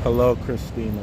Hello, Christina.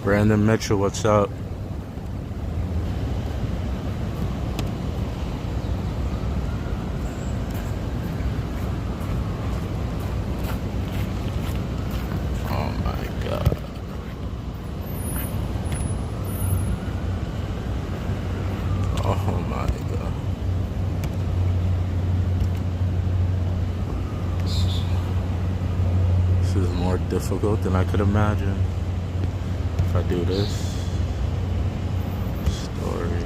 Brandon Mitchell, what's up? Oh my God. Oh my God. This is more difficult than I could imagine. If I do this story.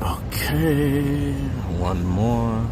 Okay, one more.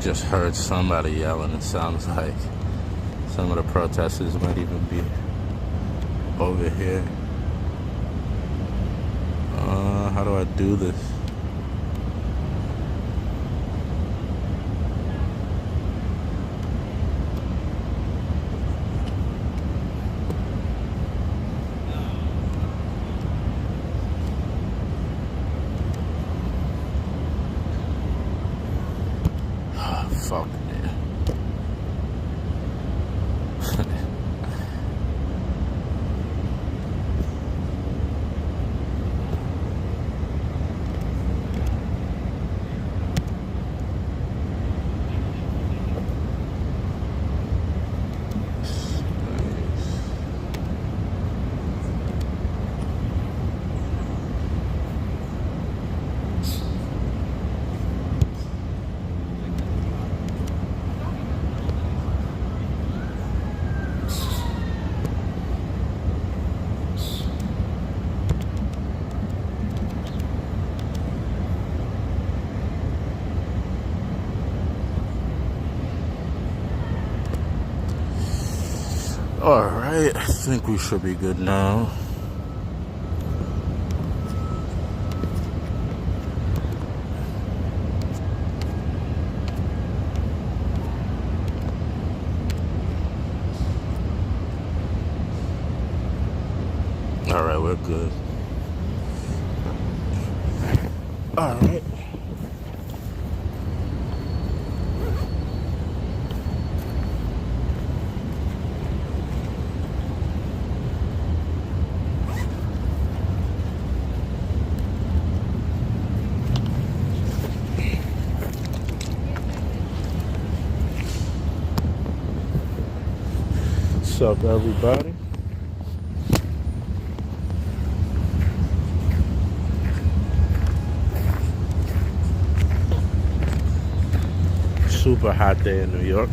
Just heard somebody yelling. It sounds like some of the protesters might even be over here. How do I do this? Fuck me. Alright, I think we should be good now. Alright, we're good. Alright. What's up, everybody? Super hot day in New York.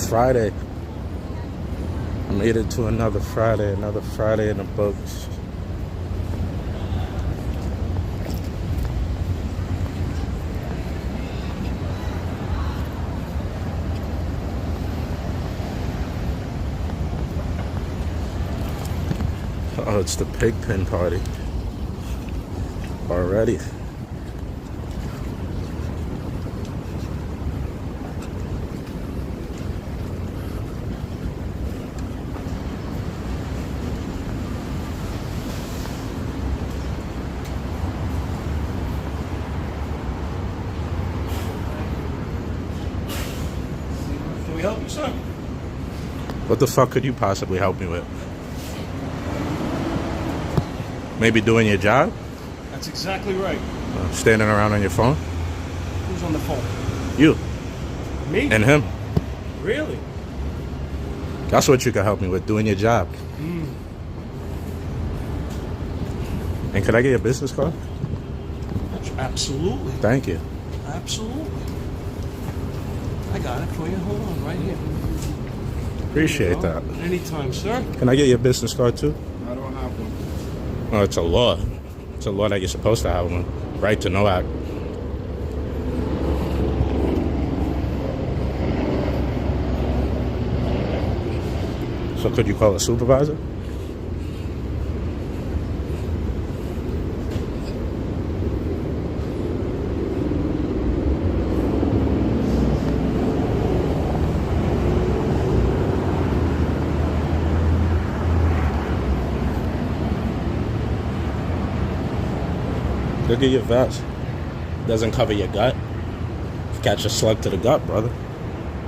Friday. I made it to another Friday in the books. Oh, it's the pig pen party already. Help you, sir? What the fuck could you possibly help me with? Maybe doing your job? That's exactly right. Standing around on your phone? Who's on the phone? You. Me? And him. Really? That's what you can help me with, doing your job. And could I get your business card? Absolutely. Thank you. Absolutely. I got it for you. Hold on, right here. Appreciate that. Anytime, sir. Can I get your business card too? I don't have one. Oh, it's a law. It's a law that you're supposed to have one. Right to know act. So could you call a supervisor? Look at your vest. Doesn't cover your gut. Catch a slug to the gut, brother.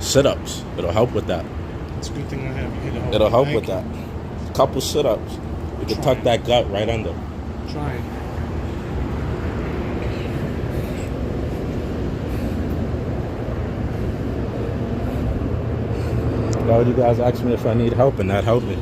Sit-ups. It'll help with that. It's a good thing I have you here to help. It'll help Thank with you. that. Couple sit-ups. You can tuck that gut right under. Trying. Why would you guys ask me if I need help and not help me?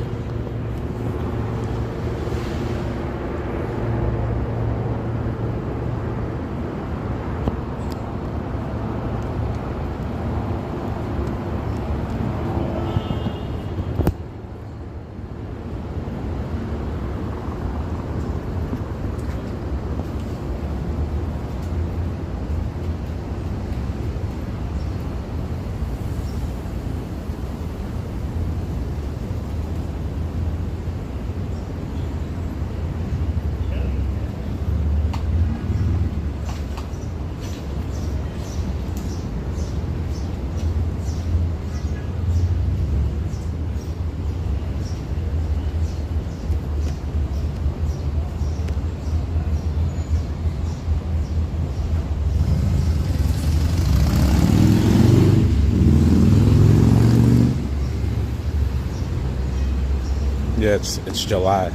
Yeah, it's July.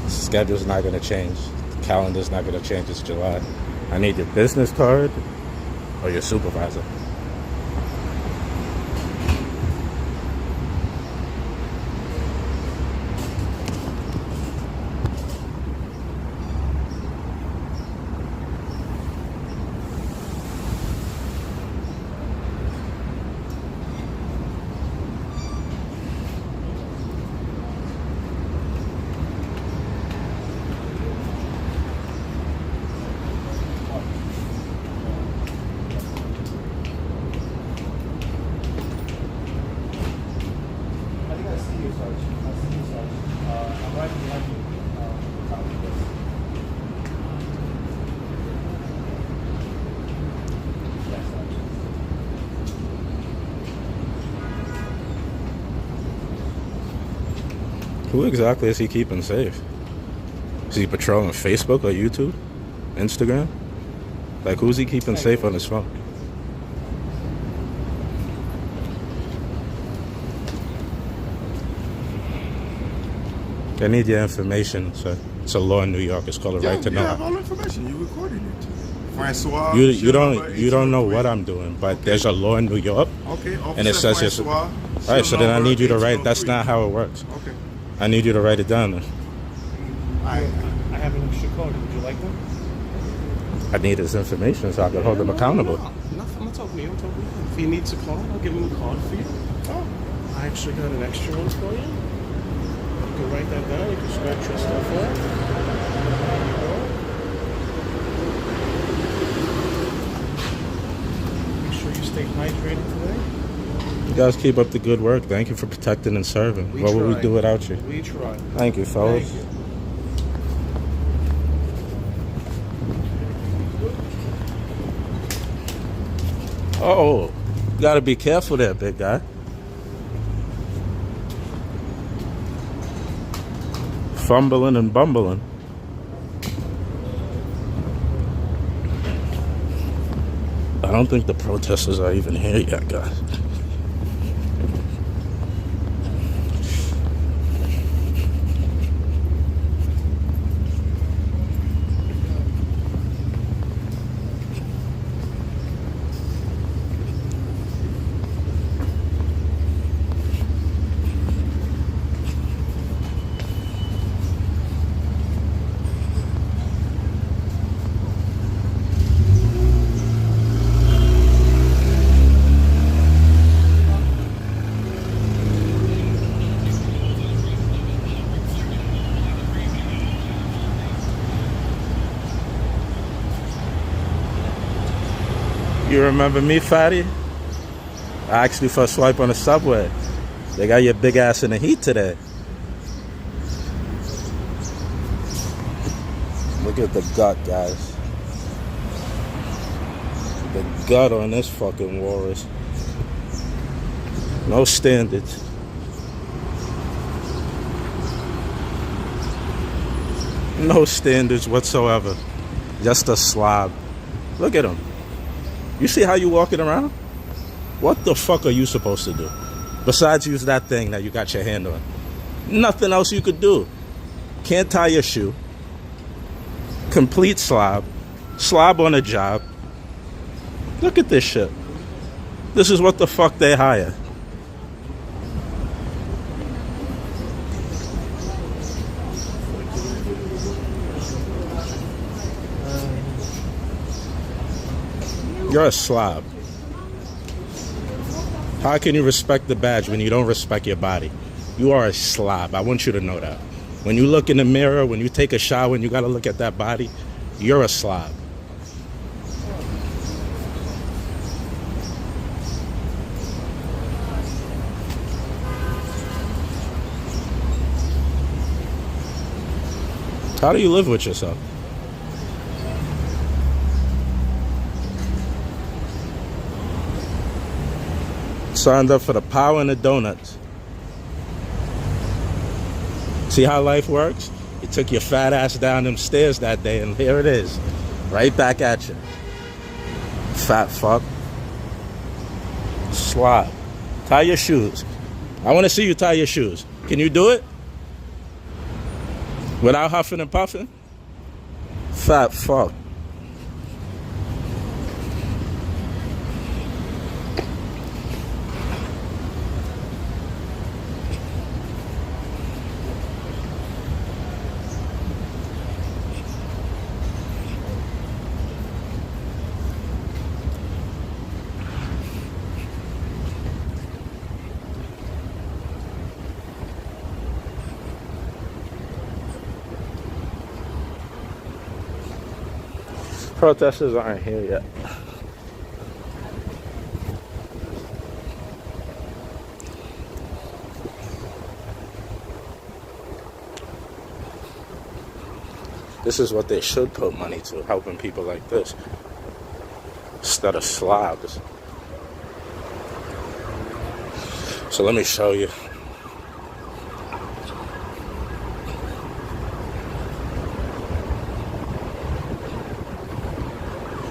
The schedule's not gonna change. The calendar's not gonna change. It's July. I need your business card or your supervisor. Who exactly is he keeping safe? Is he patrolling Facebook or YouTube? Instagram? Like, who's he keeping safe on his phone? I need your information, sir. It's a law in New York. It's called a right to know. You have all the information. You recorded it. Francois. You don't know what I'm doing, but okay. There's a law in New York. Okay. And it says yes. All right. So then I need you to write. That's not how it works. Okay. I need you to write it down. Then. I have an extra code. Would you like one? I need his information so I can hold him accountable. No, I'm not talking to you. I'm talking to you. If he needs a card, I'll give him a card for you. Oh. I actually got an extra one for you. You can write that down. You can scratch your stuff off. Make sure you stay hydrated today. You guys keep up the good work. Thank you for protecting and serving. What would we do without you? We try. Thank you, fellas. Thank you. Oh, you gotta be careful there, big guy. Fumbling and bumbling. I don't think the protesters are even here yet, guys. You remember me, fatty? I asked you for a swipe on the subway. They got your big ass in the heat today. Look at the gut, guys. The gut on this fucking walrus. No standards. No standards whatsoever. Just a slob. Look at him. You see how you walking around? What the fuck are you supposed to do? Besides use that thing that you got your hand on. Nothing else you could do. Can't tie your shoe. Complete slob. Slob on a job. Look at this shit. This is what the fuck they hire. You're a slob. How can you respect the badge when you don't respect your body? You are a slob. I want you to know that. When you look in the mirror, when you take a shower, and you got to look at that body, you're a slob. How do you live with yourself? Signed up for the power and the donuts. See how life works? You took your fat ass down them stairs that day, and here it is. Right back at you. Fat fuck. Slob. Tie your shoes. I want to see you tie your shoes. Can you do it? Without huffing and puffing? Fat fuck. Protesters aren't here yet. This is what they should put money to, helping people like this, instead of slobs. So let me show you.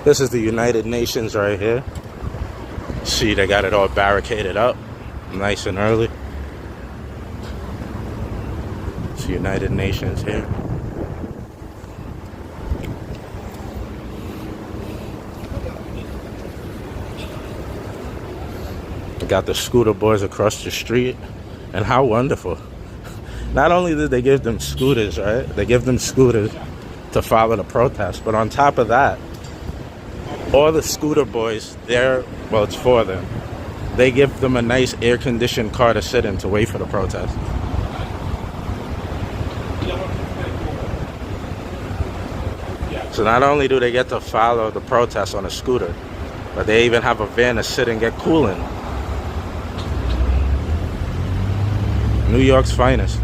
This is the United Nations right here. See, they got it all barricaded up, nice and early. It's the United Nations here. Got the scooter boys across the street, and how wonderful. Not only did they give them scooters, right? They give them scooters to follow the protest, but on top of that, all the scooter boys there, well, it's for them. They give them a nice air-conditioned car to sit in to wait for the protest. So not only do they get to follow the protest on a scooter, but they even have a van to sit and get cool in. New York's finest.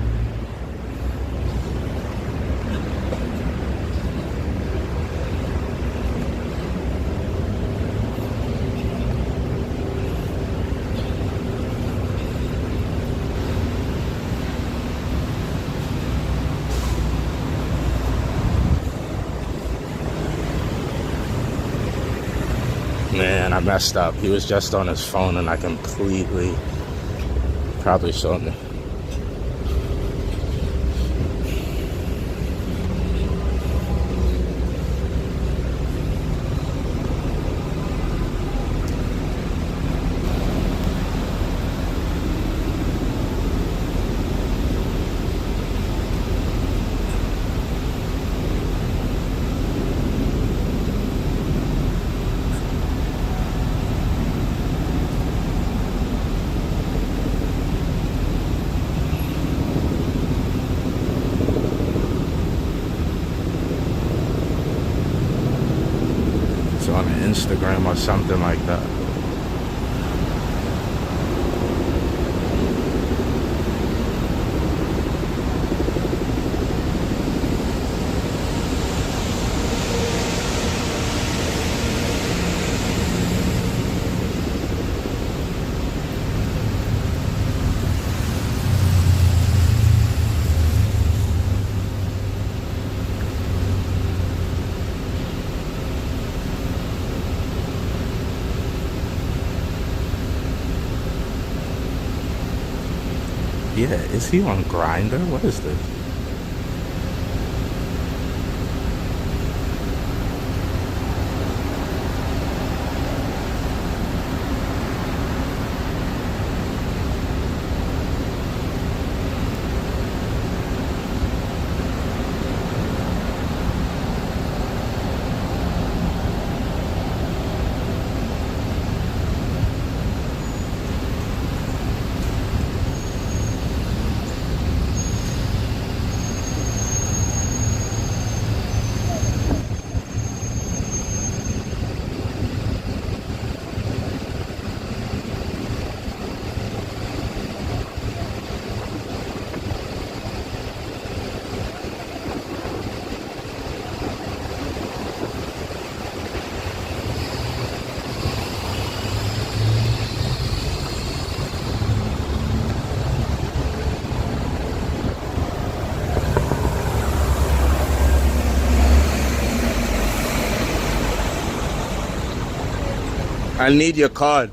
Man, I messed up. He was just on his phone and I completely probably showed me. On Instagram or something like that. Yeah, is he on Grindr? What is this? I need your card.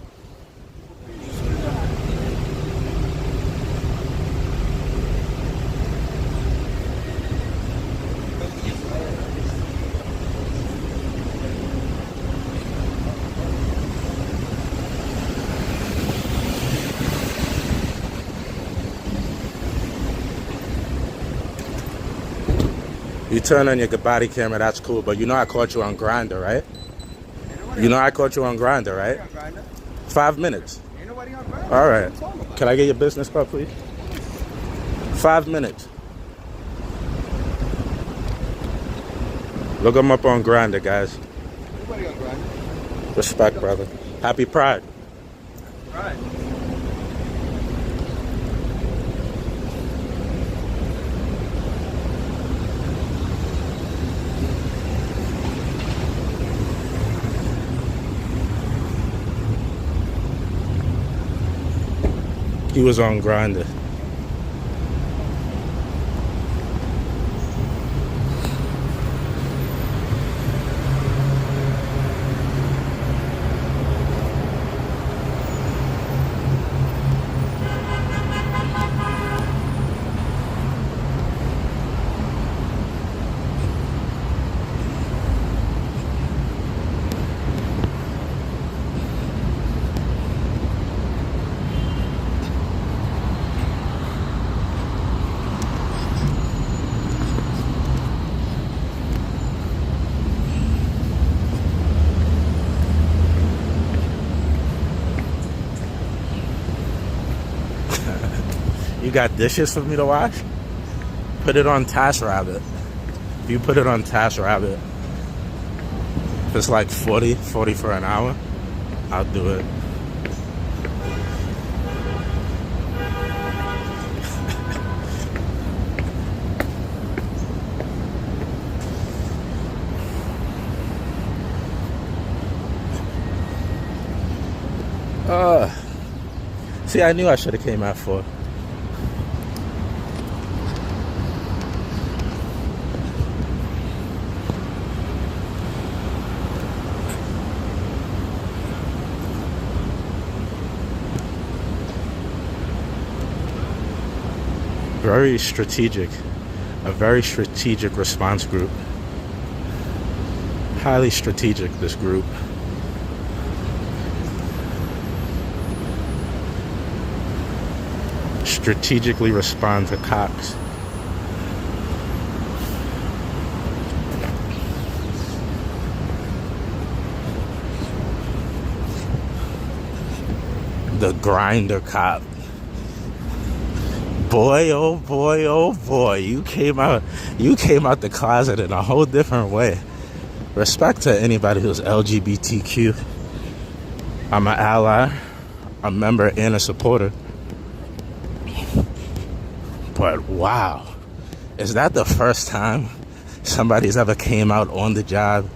You turn on your body camera, that's cool, but you know I caught you on Grindr, right? You know I caught you on Grindr, right? 5 minutes. Ain't nobody on Grindr. All right. Can I get your business card, please? 5 minutes. Look him up on Grindr, guys. Nobody on Grindr. Respect, brother. Happy Pride. Right. He was on Grindr. got dishes for me to wash? Put it on TaskRabbit. If you put it on TaskRabbit, if it's like 40 for an hour, I'll do it. See, I knew I should have came at 4. Very strategic. A very strategic response group. Highly strategic, this group. Strategically respond to cops. The grinder cop. Boy, oh boy, oh boy, you came out the closet in a whole different way. Respect to anybody who's LGBTQ. I'm an ally, a member, and a supporter. But wow, is that the first time somebody's ever came out on the job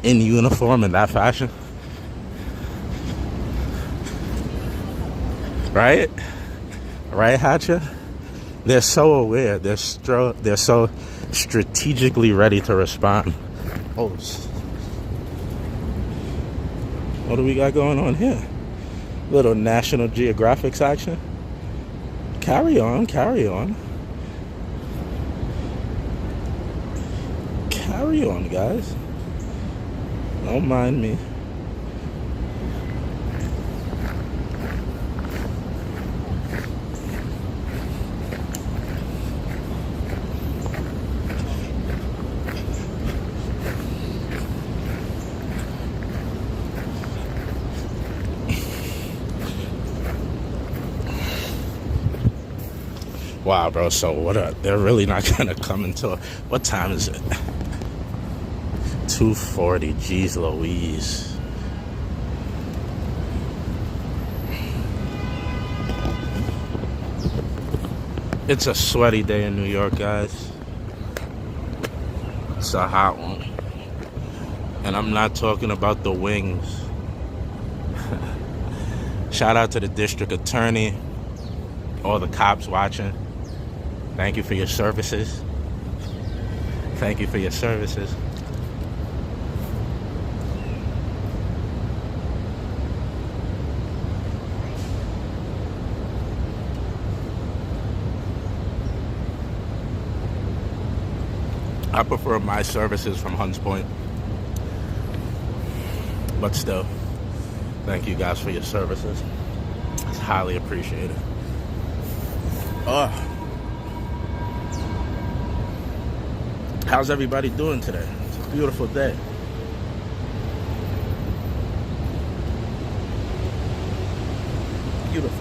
in uniform in that fashion? Right? Right, Hatcha? They're so aware. They're so strategically ready to respond. Oh, what do we got going on here? Little National Geographic action. Carry on, carry on. Carry on, guys. Don't mind me. Wow, bro, so they're really not gonna come until, what time is it? 2:40, jeez Louise. It's a sweaty day in New York, guys. It's a hot one. And I'm not talking about the wings. Shout out to the district attorney, all the cops watching. Thank you for your services. Thank you for your services. I prefer my services from Hunts Point. But still, thank you guys for your services. It's highly appreciated. How's everybody doing today? It's a beautiful day. Beautiful.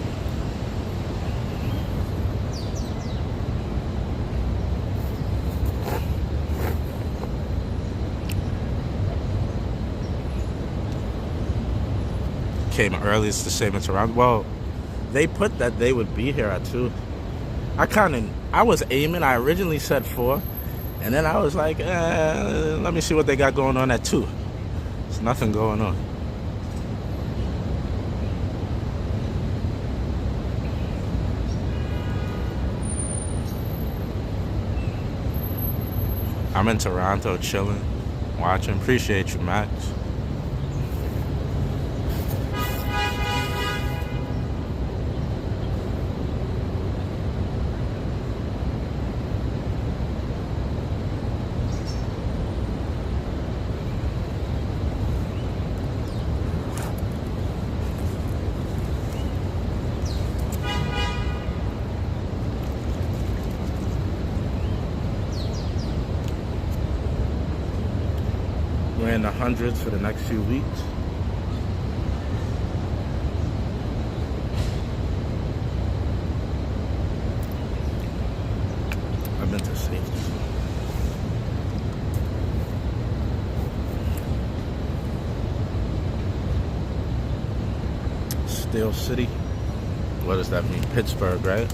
Came early, it's the same as around. Well, they put that they would be here at 2. I was aiming. I originally said 4. And then I was like, let me see what they got going on at 2. There's nothing going on. I'm in Toronto chilling, watching. Appreciate you, Max. We're in the hundreds for the next few weeks. Steel City. What does that mean? Pittsburgh, right?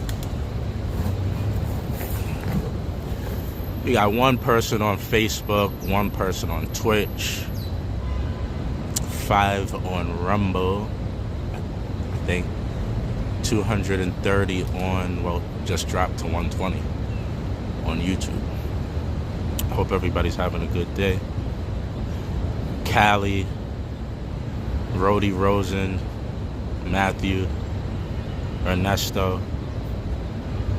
We got one person on Facebook, one person on Twitch, 5 on Rumble, I think 230 on, well, just dropped to 120 on YouTube. I hope everybody's having a good day. Callie, Rhodey Rosen, Matthew, Ernesto,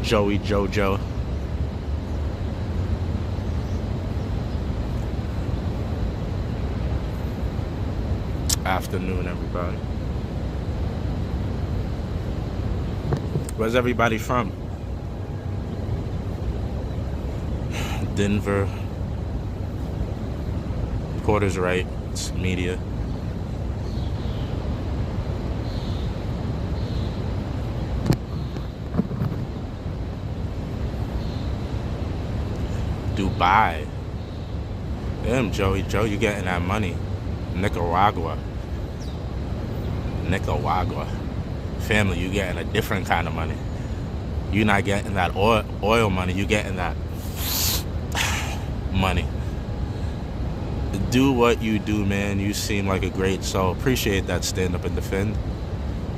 Joey Jojo. Afternoon, everybody. Where's everybody from? Denver. Porter's right. It's media. Dubai. Damn, Joey. Joe, you getting that money. Nicaragua. Family, you getting a different kind of money. You not getting that oil money. You getting that money. Do what you do, man. You seem like a great soul. Appreciate that stand up and defend.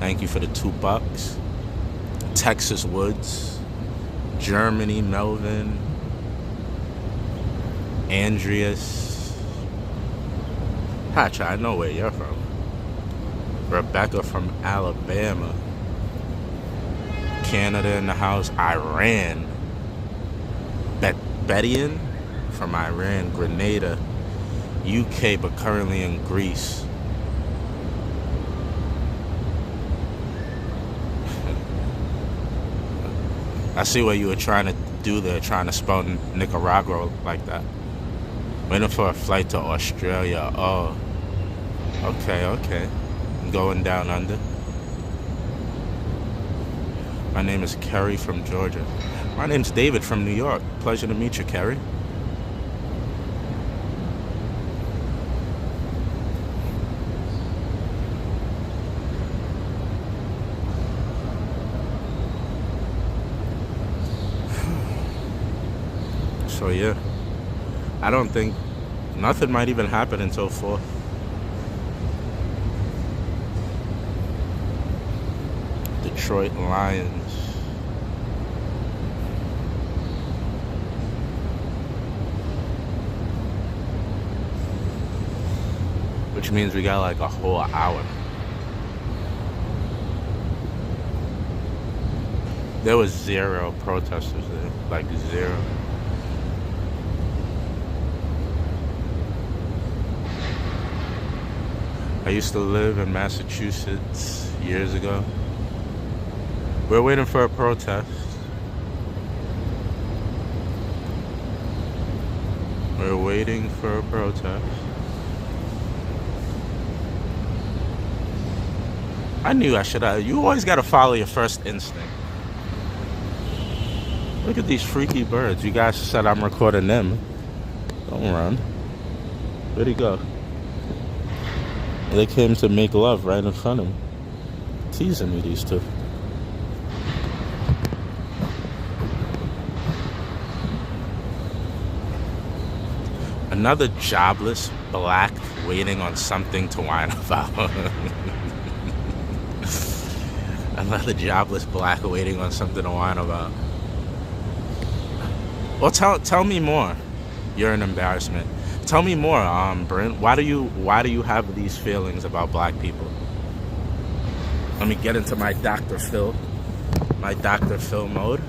Thank you for the $2. Texas Woods, Germany, Melvin, Andreas. Hatcha, I know where you're from. Rebecca from Alabama. Canada in the house. Iran. Betian from Iran. Grenada. UK, but currently in Greece. I see what you were trying to do there, trying to spell Nicaragua like that. Waiting for a flight to Australia. Oh, okay. Going down under. My name is Kerry from Georgia. My name's David from New York. Pleasure to meet you, Kerry. So yeah, I don't think nothing might even happen until 4. Detroit Lions. Which means we got like a whole hour. There was 0 protesters there, like 0. I used to live in Massachusetts years ago. We're waiting for a protest. We're waiting for a protest. I knew I should have. You always got to follow your first instinct. Look at these freaky birds. You guys said I'm recording them. Don't run. Where'd he go? They came to make love right in front of me. Teasing me, these two. Another jobless black waiting on something to whine about. Another jobless black waiting on something to whine about. Well, tell me more. You're an embarrassment. Tell me more, Brent. Why do you have these feelings about black people? Let me get into my Dr. Phil mode.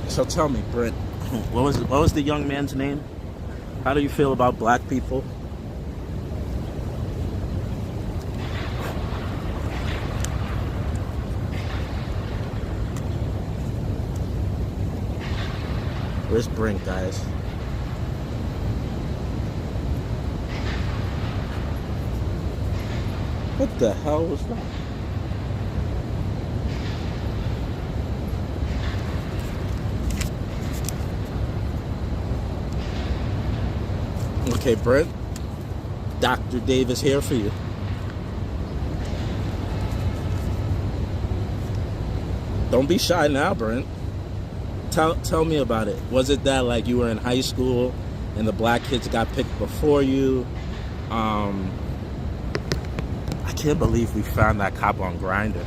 So tell me, Brent, what was the young man's name? How do you feel about black people? Where's Brent, guys? What the hell was that? Okay, Brent. Dr. Davis here for you. Don't be shy now, Brent. Tell me about it. Was it that like you were in high school and the black kids got picked before you? I can't believe we found that cop on Grindr.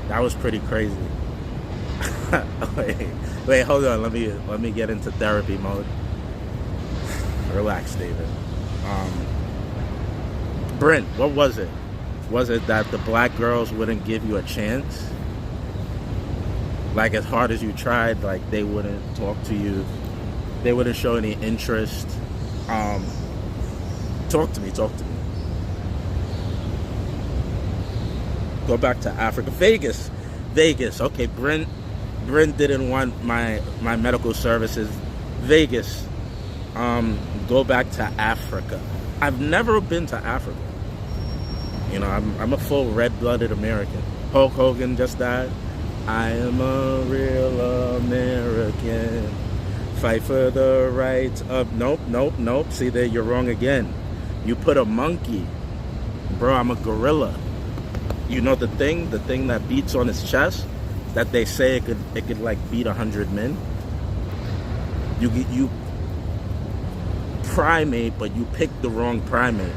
That was pretty crazy. wait, hold on. Let me get into therapy mode. Relax, David. Brent, what was it? Was it that the black girls wouldn't give you a chance? Like, as hard as you tried, like, they wouldn't talk to you. They wouldn't show any interest. Talk to me. Go back to Africa. Vegas. Okay, Brent didn't want my medical services. Vegas. Go back to Africa. I've never been to Africa. You know, I'm a full red-blooded American. Hulk Hogan just died. I am a real American. Fight for the rights of... Nope. See there, you're wrong again. You put a monkey. Bro, I'm a gorilla. You know the thing that beats on his chest? That they say it could like beat 100 men? You primate, but you picked the wrong primate.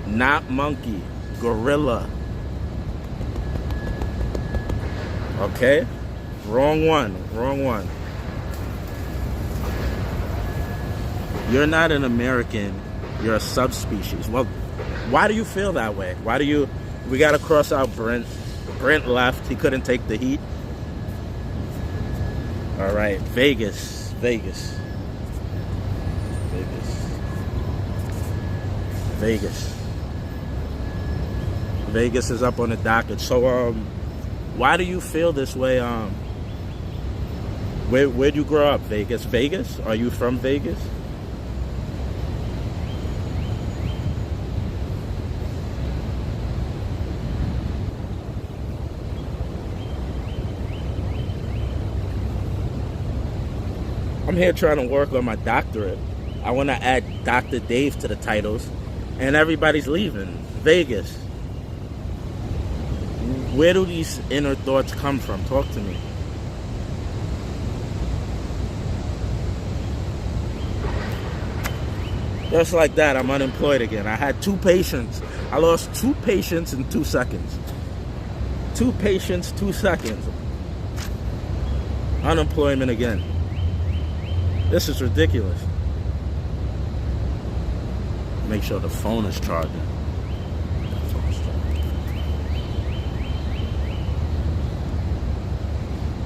Not monkey. Gorilla. Okay? Wrong one. You're not an American. You're a subspecies. Well, why do you feel that way? We gotta cross out Brent. Brent left. He couldn't take the heat. All right. Vegas. Vegas is up on the docket. So, why do you feel this way? Where'd you grow up? Vegas? Are you from Vegas? I'm here trying to work on my doctorate. I want to add Dr. Dave to the titles, and everybody's leaving. Vegas. Where do these inner thoughts come from? Talk to me. Just like that, I'm unemployed again. I had 2 patients. I lost 2 patients in 2 seconds. 2 patients, 2 seconds. Unemployment again. This is ridiculous. Make sure the phone is charging.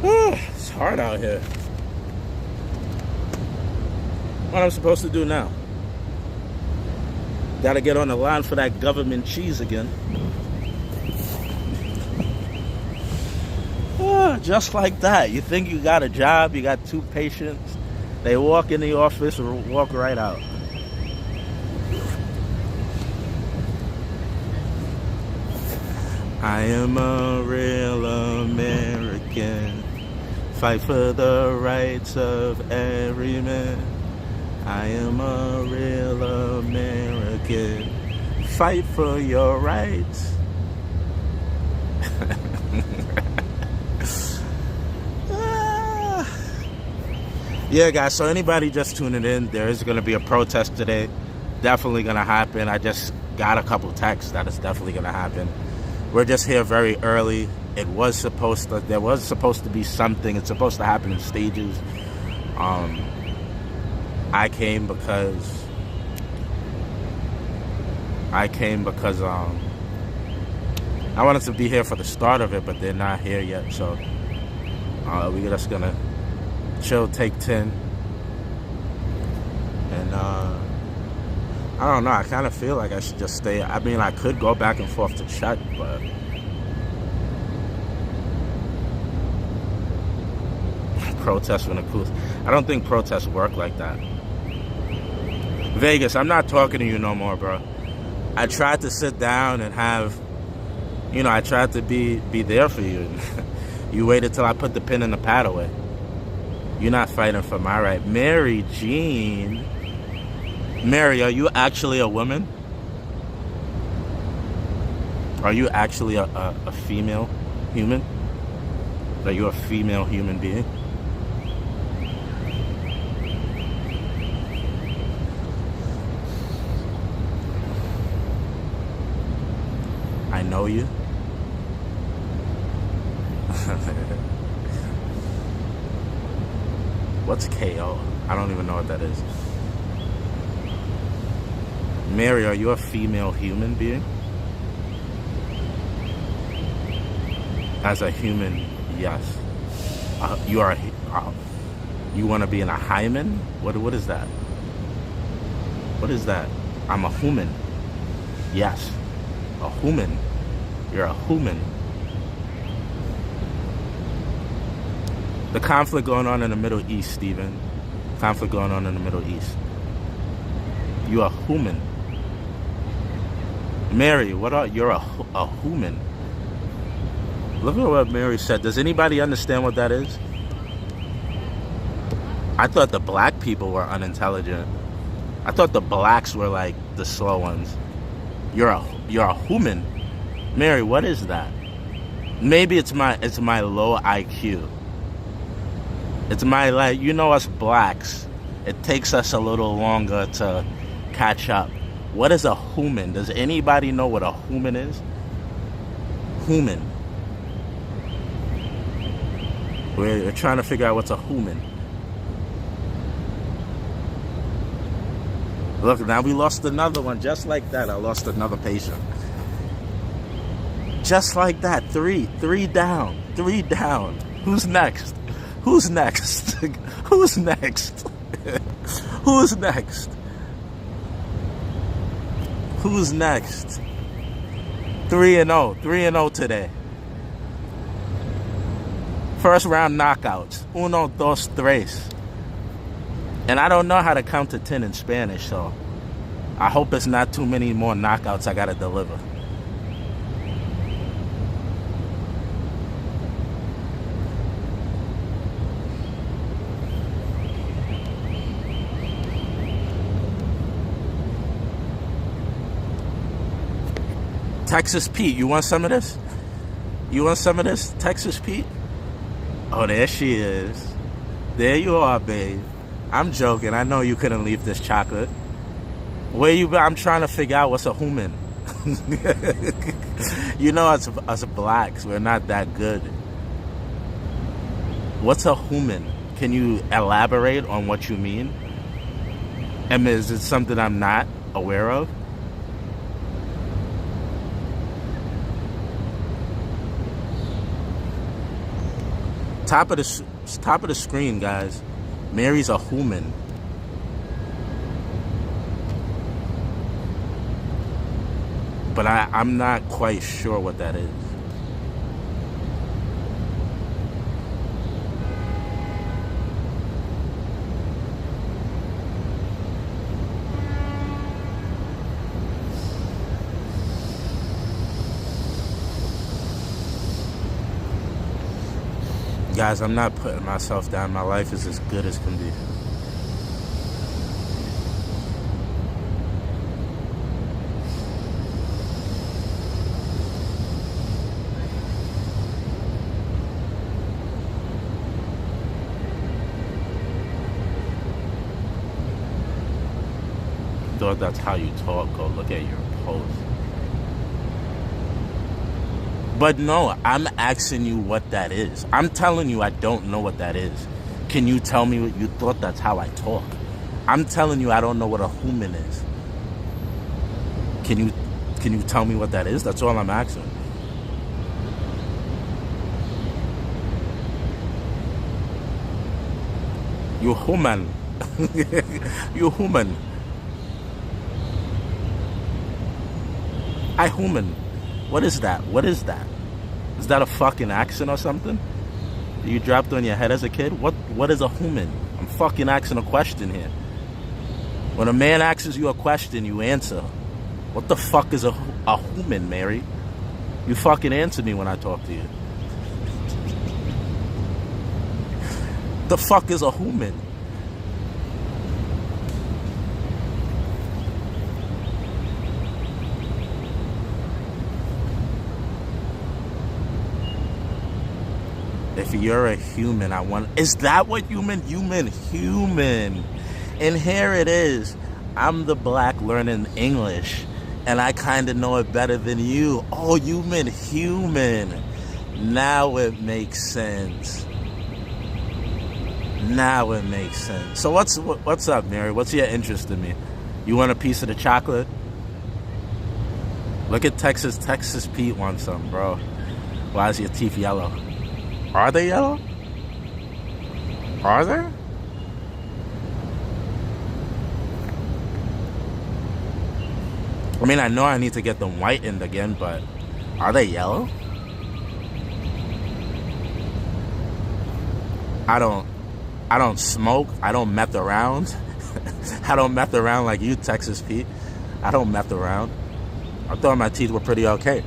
It's hard out here. What am I supposed to do now? Gotta get on the line for that government cheese again. Just like that. You think you got a job, you got 2 patients, they walk in the office or walk right out. I am a real American. Fight for the rights of every man. I am a real American. Fight for your rights. Yeah, guys, so anybody just tuning in, there is going to be a protest today. Definitely going to happen. I just got a couple texts that it's definitely going to happen. We're just here very early. There was supposed to be something. It's supposed to happen in stages. I came because I wanted to be here for the start of it, but they're not here yet. So we're just gonna chill, take 10, and I don't know. I kind of feel like I should just stay. I mean, I could go back and forth to chat, but protest when it cools. I don't think protests work like that. Vegas, I'm not talking to you no more, bro. I tried to sit down and have, I tried to be there for you. You waited till I put the pen in the pad away. You're not fighting for my right. Mary Jean. Mary, are you actually a woman? Are you actually a female human? Are you a female human being? I know you. What's KO? I don't even know what that is. Mary, are you a female human being? As a human, yes. You are. You want to be in a hymen? What is that? What is that? I'm a human. Yes, a human. You're a human. The conflict going on in the Middle East, Stephen. Conflict going on in the Middle East. You are human. Mary, you're a human. Look at what Mary said. Does anybody understand what that is? I thought the black people were unintelligent. I thought the blacks were like the slow ones. You're a human. Mary, what is that? Maybe it's my low IQ. It's my, like, us blacks. It takes us a little longer to catch up. What is a human? Does anybody know what a human is? Human. We're trying to figure out what's a human. Look, now we lost another one. Just like that, I lost another patient. Just like that. Three down. Who's next? Who's next? Who's next? Who's next? Who's next? 3-0. 3-0 today. First round knockouts. 1, 2, 3. And I don't know how to count to 10 in Spanish, so I hope it's not too many more knockouts I gotta deliver. Texas Pete, you want some of this? You want some of this, Texas Pete? Oh, there she is. There you are, babe. I'm joking. I know you couldn't leave this chocolate. Where you been? I'm trying to figure out what's a human. Us blacks, we're not that good. What's a human? Can you elaborate on what you mean? And is it something I'm not aware of? Top of the screen, guys. Mary's a human. But I'm not quite sure what that is. Guys, I'm not putting myself down. My life is as good as can be. Thought that's how you talk. Go look at your post. But no, I'm asking you what that is. I'm telling you I don't know what that is. Can you tell me what you thought that's how I talk? I'm telling you I don't know what a human is. Can you tell me what that is? That's all I'm asking. You human. You human. I human. What is that? What is that? Is that a fucking accent or something? you dropped on your head as a kid? What is a human? I'm fucking asking a question here. When a man asks you a question, you answer. What the fuck is a human, Mary? You fucking answer me when I talk to you. The fuck is a human? If you're a human, is that what human? Human. And here it is. I'm the black learning English, and I kind of know it better than you. Oh, human. Now it makes sense. So what's up, Mary? What's your interest in me? You want a piece of the chocolate? Look at Texas Pete wants some, bro. Why is your teeth yellow? Are they yellow? Are they? I mean, I know I need to get them whitened again, but are they yellow? I don't smoke. I don't meth around. I don't meth around like you, Texas Pete. I don't meth around. I thought my teeth were pretty okay.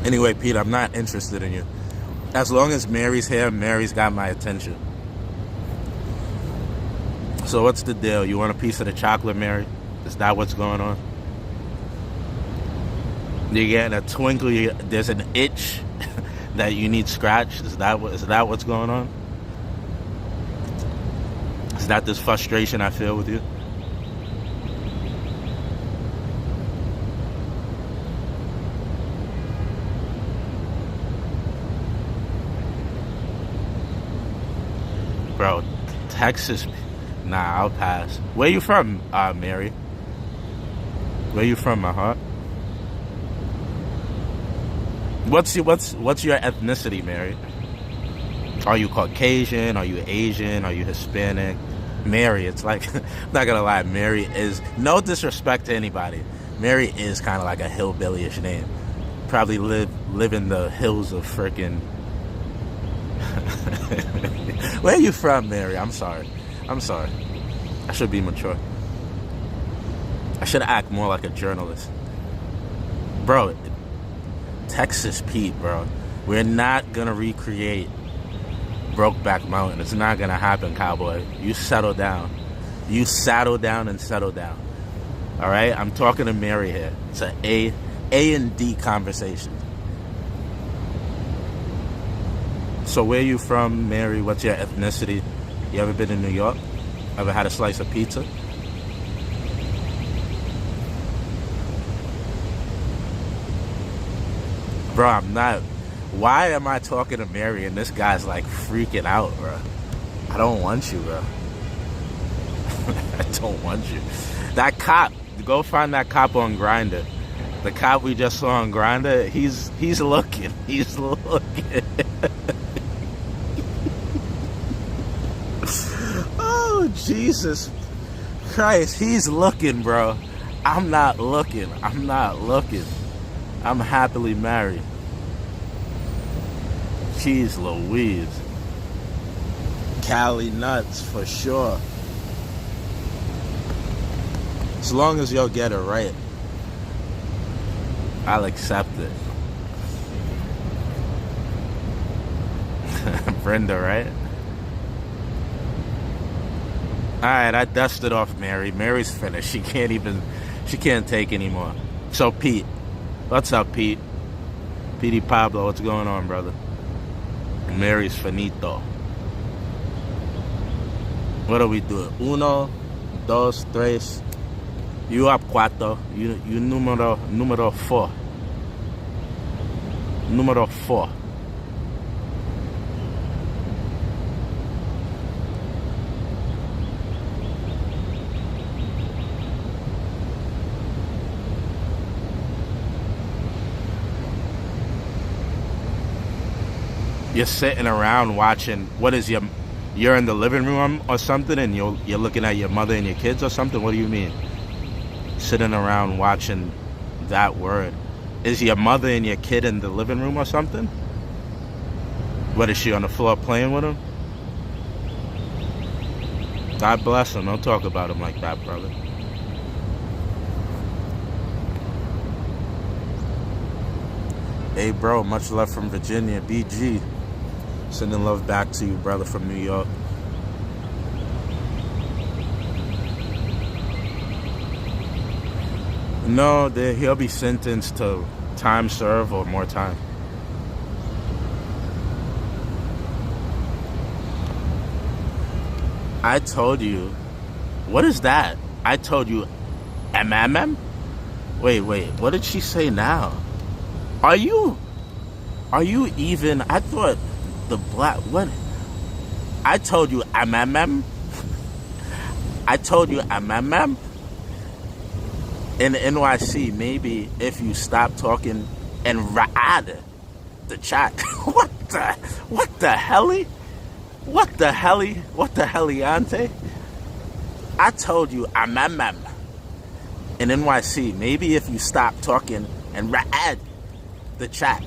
Anyway, Pete, I'm not interested in you. As long as Mary's here, Mary's got my attention. So what's the deal? You want a piece of the chocolate, Mary? Is that what's going on? You're getting a twinkle. There's an itch that you need scratched. Is that what's going on? Is that this frustration I feel with you? Bro, Texas. Nah, I'll pass. Where you from, Mary? Where you from, my heart? What's your ethnicity, Mary? Are you Caucasian? Are you Asian? Are you Hispanic? Mary, it's like, I'm not gonna lie, Mary is, no disrespect to anybody, Mary is kind of like a hillbilly-ish name. Probably live in the hills of frickin'. Where are you from, Mary? I'm sorry. I should be mature. I should act more like a journalist. Bro, Texas Pete, bro. We're not gonna recreate Brokeback Mountain. It's not gonna happen, cowboy. You settle down. You saddle down and settle down. Alright? I'm talking to Mary here. It's an A and D conversation. So where you from, Mary? What's your ethnicity? You ever been in New York? Ever had a slice of pizza? Bro, I'm not. Why am I talking to Mary and this guy's like freaking out, bro? I don't want you, bro. I don't want you. That cop, go find that cop on Grindr. The cop we just saw on Grindr, he's looking. He's looking. Oh, Jesus Christ, he's looking, bro. I'm not looking. I'm happily married. Jeez Louise. Cali nuts, for sure. As long as y'all get it right, I'll accept it. Brenda, right? Alright, I dusted off Mary. Mary's finished. She can't take anymore. So Pete. What's up, Pete? Petey Pablo, what's going on, brother? Mary's finito. What do we do? Uno, dos, tres. You up cuatro. You numero four. Numero four. You're sitting around watching. What is your You're in the living room or something, and you're looking at your mother and your kids or something? What do you mean? Sitting around watching that word. Is your mother and your kid in the living room or something? What, is she on the floor playing with him? God bless him. Don't talk about him like that, brother. Hey, bro, much love from Virginia. BG. Sending love back to you, brother, from New York. No, he'll be sentenced to time served or more time. I told you. What is that? I told you. MMM? Wait. What did she say now? Are you even? I thought the black. What? I told you MMM. I told you MMM. In NYC, maybe if you stop talking and ride the chat. What the hell? What the heliante? I told you MMM. In NYC, maybe if you stop talking and ride the chat.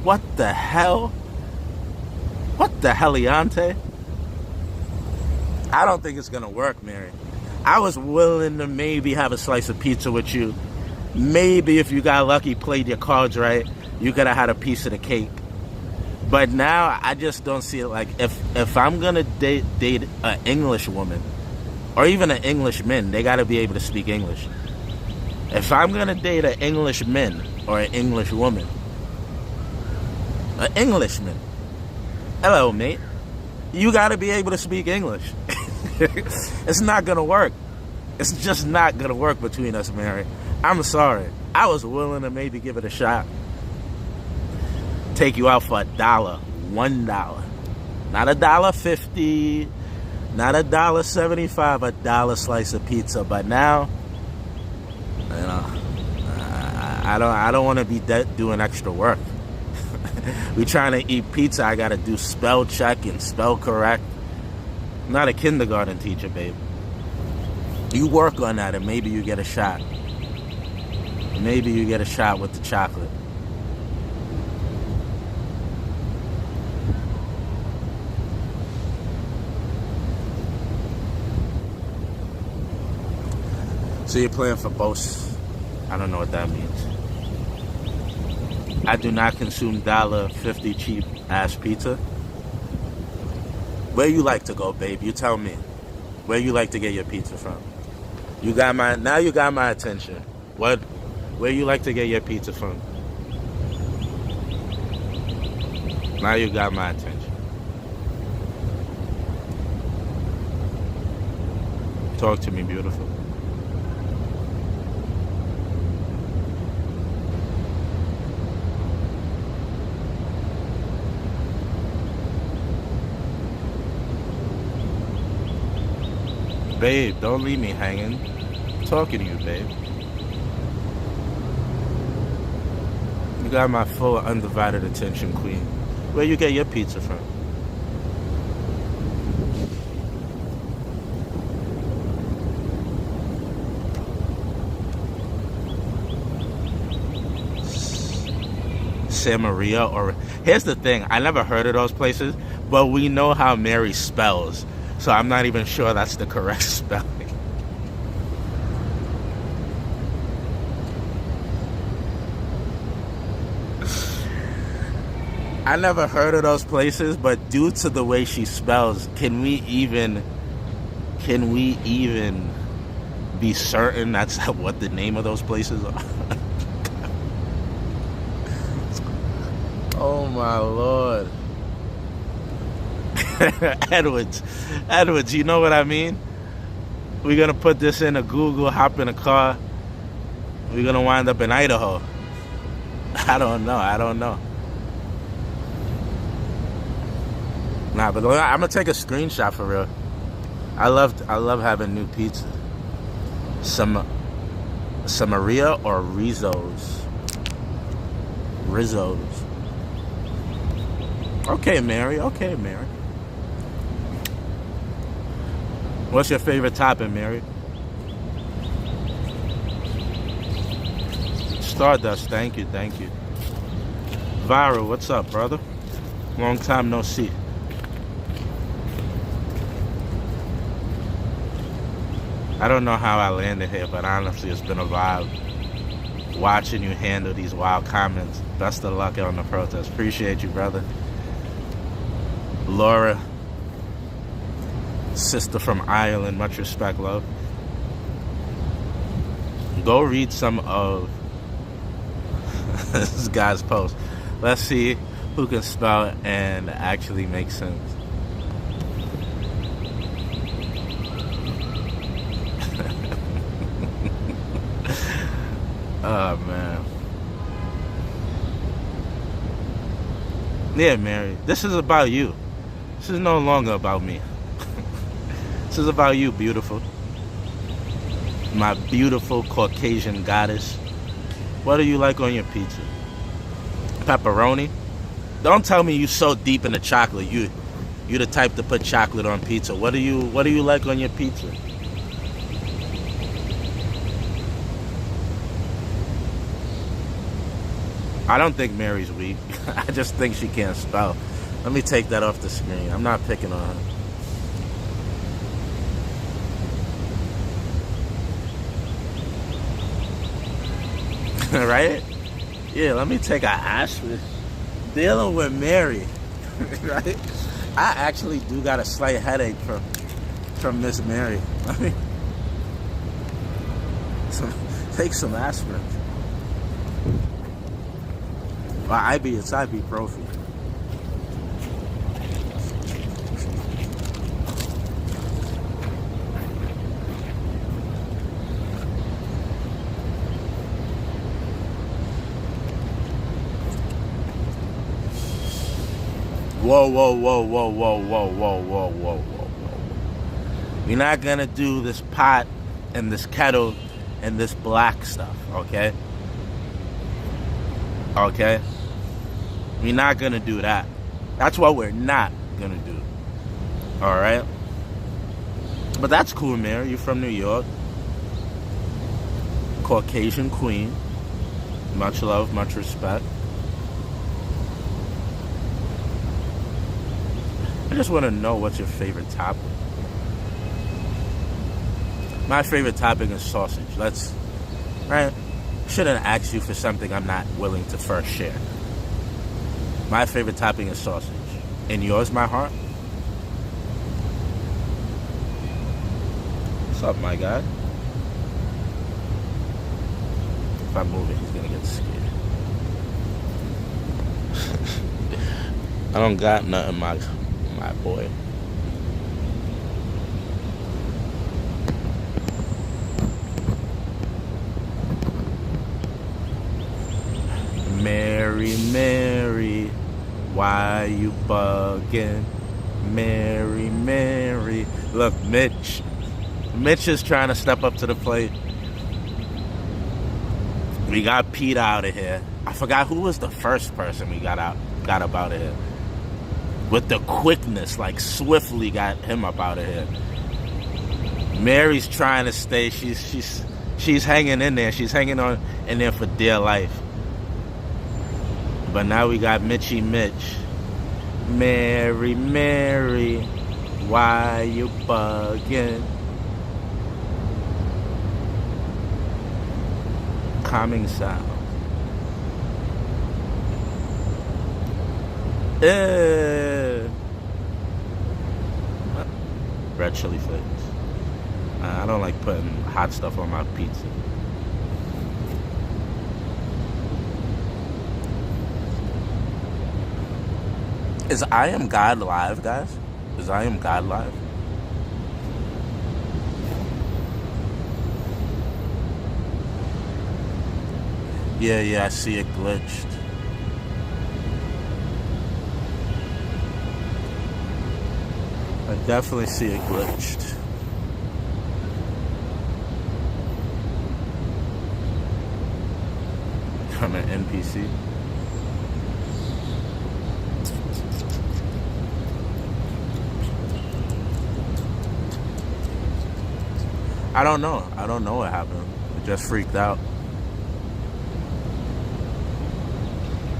What the hell? What the heliante? I don't think it's gonna work, Mary. I was willing to maybe have a slice of pizza with you. Maybe if you got lucky, played your cards right, you could have had a piece of the cake. But now I just don't see it. Like if I'm gonna date an English woman, or even an English man, they gotta be able to speak English. If I'm gonna date an English man or an English woman, an Englishman, hello mate, you gotta be able to speak English. It's not gonna work. It's just not gonna work between us, Mary. I'm sorry. I was willing to maybe give it a shot. Take you out for $1, $1, not $1.50, not $1.75, $1 slice of pizza. But now, you know, I don't want to be doing extra work. We trying to eat pizza. I gotta do spell check and spell correct. I'm not a kindergarten teacher, babe. You work on that, and maybe you get a shot. Maybe you get a shot with the chocolate. So you're playing for both. I don't know what that means. I do not consume $1.50 cheap ass pizza. Where you like to go, babe? You tell me. Where you like to get your pizza from? You got my attention. What? Where you like to get your pizza from? Now you got my attention. Talk to me, beautiful. Babe, don't leave me hanging. I'm talking to you, babe. You got my full undivided attention, queen. Where you get your pizza from? San Maria, or here's the thing, I never heard of those places, but we know how Mary spells, so I'm not even sure that's the correct spelling. I never heard of those places, but due to the way she spells, can we even be certain that's what the name of those places are? Oh my Lord. Edwards, you know what I mean? We're gonna put this in a Google, hop in a car. We're gonna wind up in Idaho. I don't know. Nah, but I'm gonna take a screenshot for real. I love having new pizza. Samaria or Rizzo's. Okay, Mary. What's your favorite topping, Mary? Stardust, thank you, thank you. Viral, what's up, brother? Long time no see. I don't know how I landed here, but honestly, it's been a vibe watching you handle these wild comments. Best of luck on the protest. Appreciate you, brother. Laura, sister from Ireland, much respect, love. Go read some of this guy's post. Let's see who can spell and actually make sense. Oh, man. Yeah, Mary, this is about you. This is no longer about me. This is about you, beautiful. My beautiful Caucasian goddess. What do you like on your pizza? Pepperoni? Don't tell me you so deep in the chocolate. You the type to put chocolate on pizza. What do you like on your pizza? I don't think Mary's weak. I just think she can't spell. Let me take that off the screen. I'm not picking on her. Right? Yeah, let me take a aspirin. Dealing with Mary. Right? I actually do got a slight headache from Miss Mary. Let me take some aspirin. Well, it's ibuprofen. Whoa, whoa, whoa, whoa, whoa, whoa, whoa, whoa, whoa, whoa. We're not gonna do this pot and this kettle and this black stuff, okay? Okay? We're not gonna do that. That's what we're not gonna do. Alright? But that's cool, Mary. You're from New York. Caucasian queen. Much love, much respect. I just want to know what's your favorite topping. My favorite topping is sausage. Right? Shouldn't ask you for something I'm not willing to first share. My favorite topping is sausage. And yours, my heart? What's up, my guy? If I move it, he's gonna get scared. I don't got nothing, my boy. Mary, Mary, why you bugging? Mary, Mary. Look, Mitch is trying to step up to the plate. We got Pete out of here. I forgot who was the first person we got up out of here. With the quickness, like swiftly got him up out of here. Mary's trying to stay. She's hanging in there. She's hanging on in there for dear life. But now we got Mitchy Mitch. Mary, Mary, why you bugging? Calming sound. Red chili flakes. I don't like putting hot stuff on my pizza. Is I Am God live, guys? Is I Am God live? Yeah, I see it glitched. I definitely see it glitched. I'm an NPC. I don't know. I don't know what happened. I just freaked out.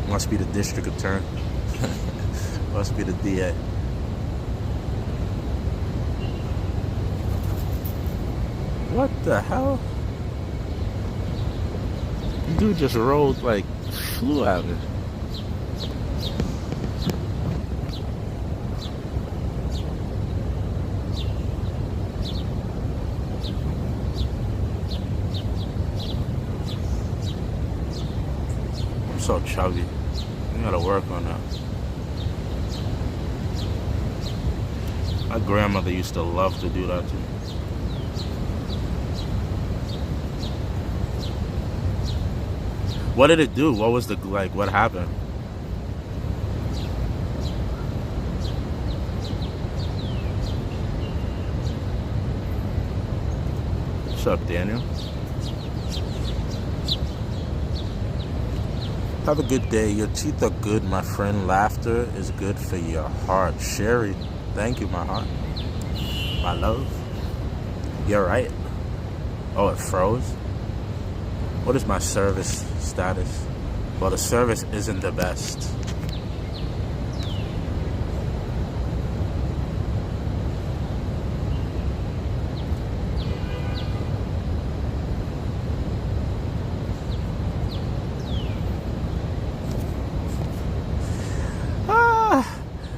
Must be the district attorney. Must be the DA. What the hell? Dude just rolled like flew at me. I'm so chubby. I gotta work on that. My grandmother used to love to do that to me. What did it do? What was the, like, what happened? What's up, Daniel? Have a good day. Your teeth are good, my friend. Laughter is good for your heart. Sherry, thank you, my heart. My love. You're right. Oh, it froze? What is my service status? Well, the service isn't the best.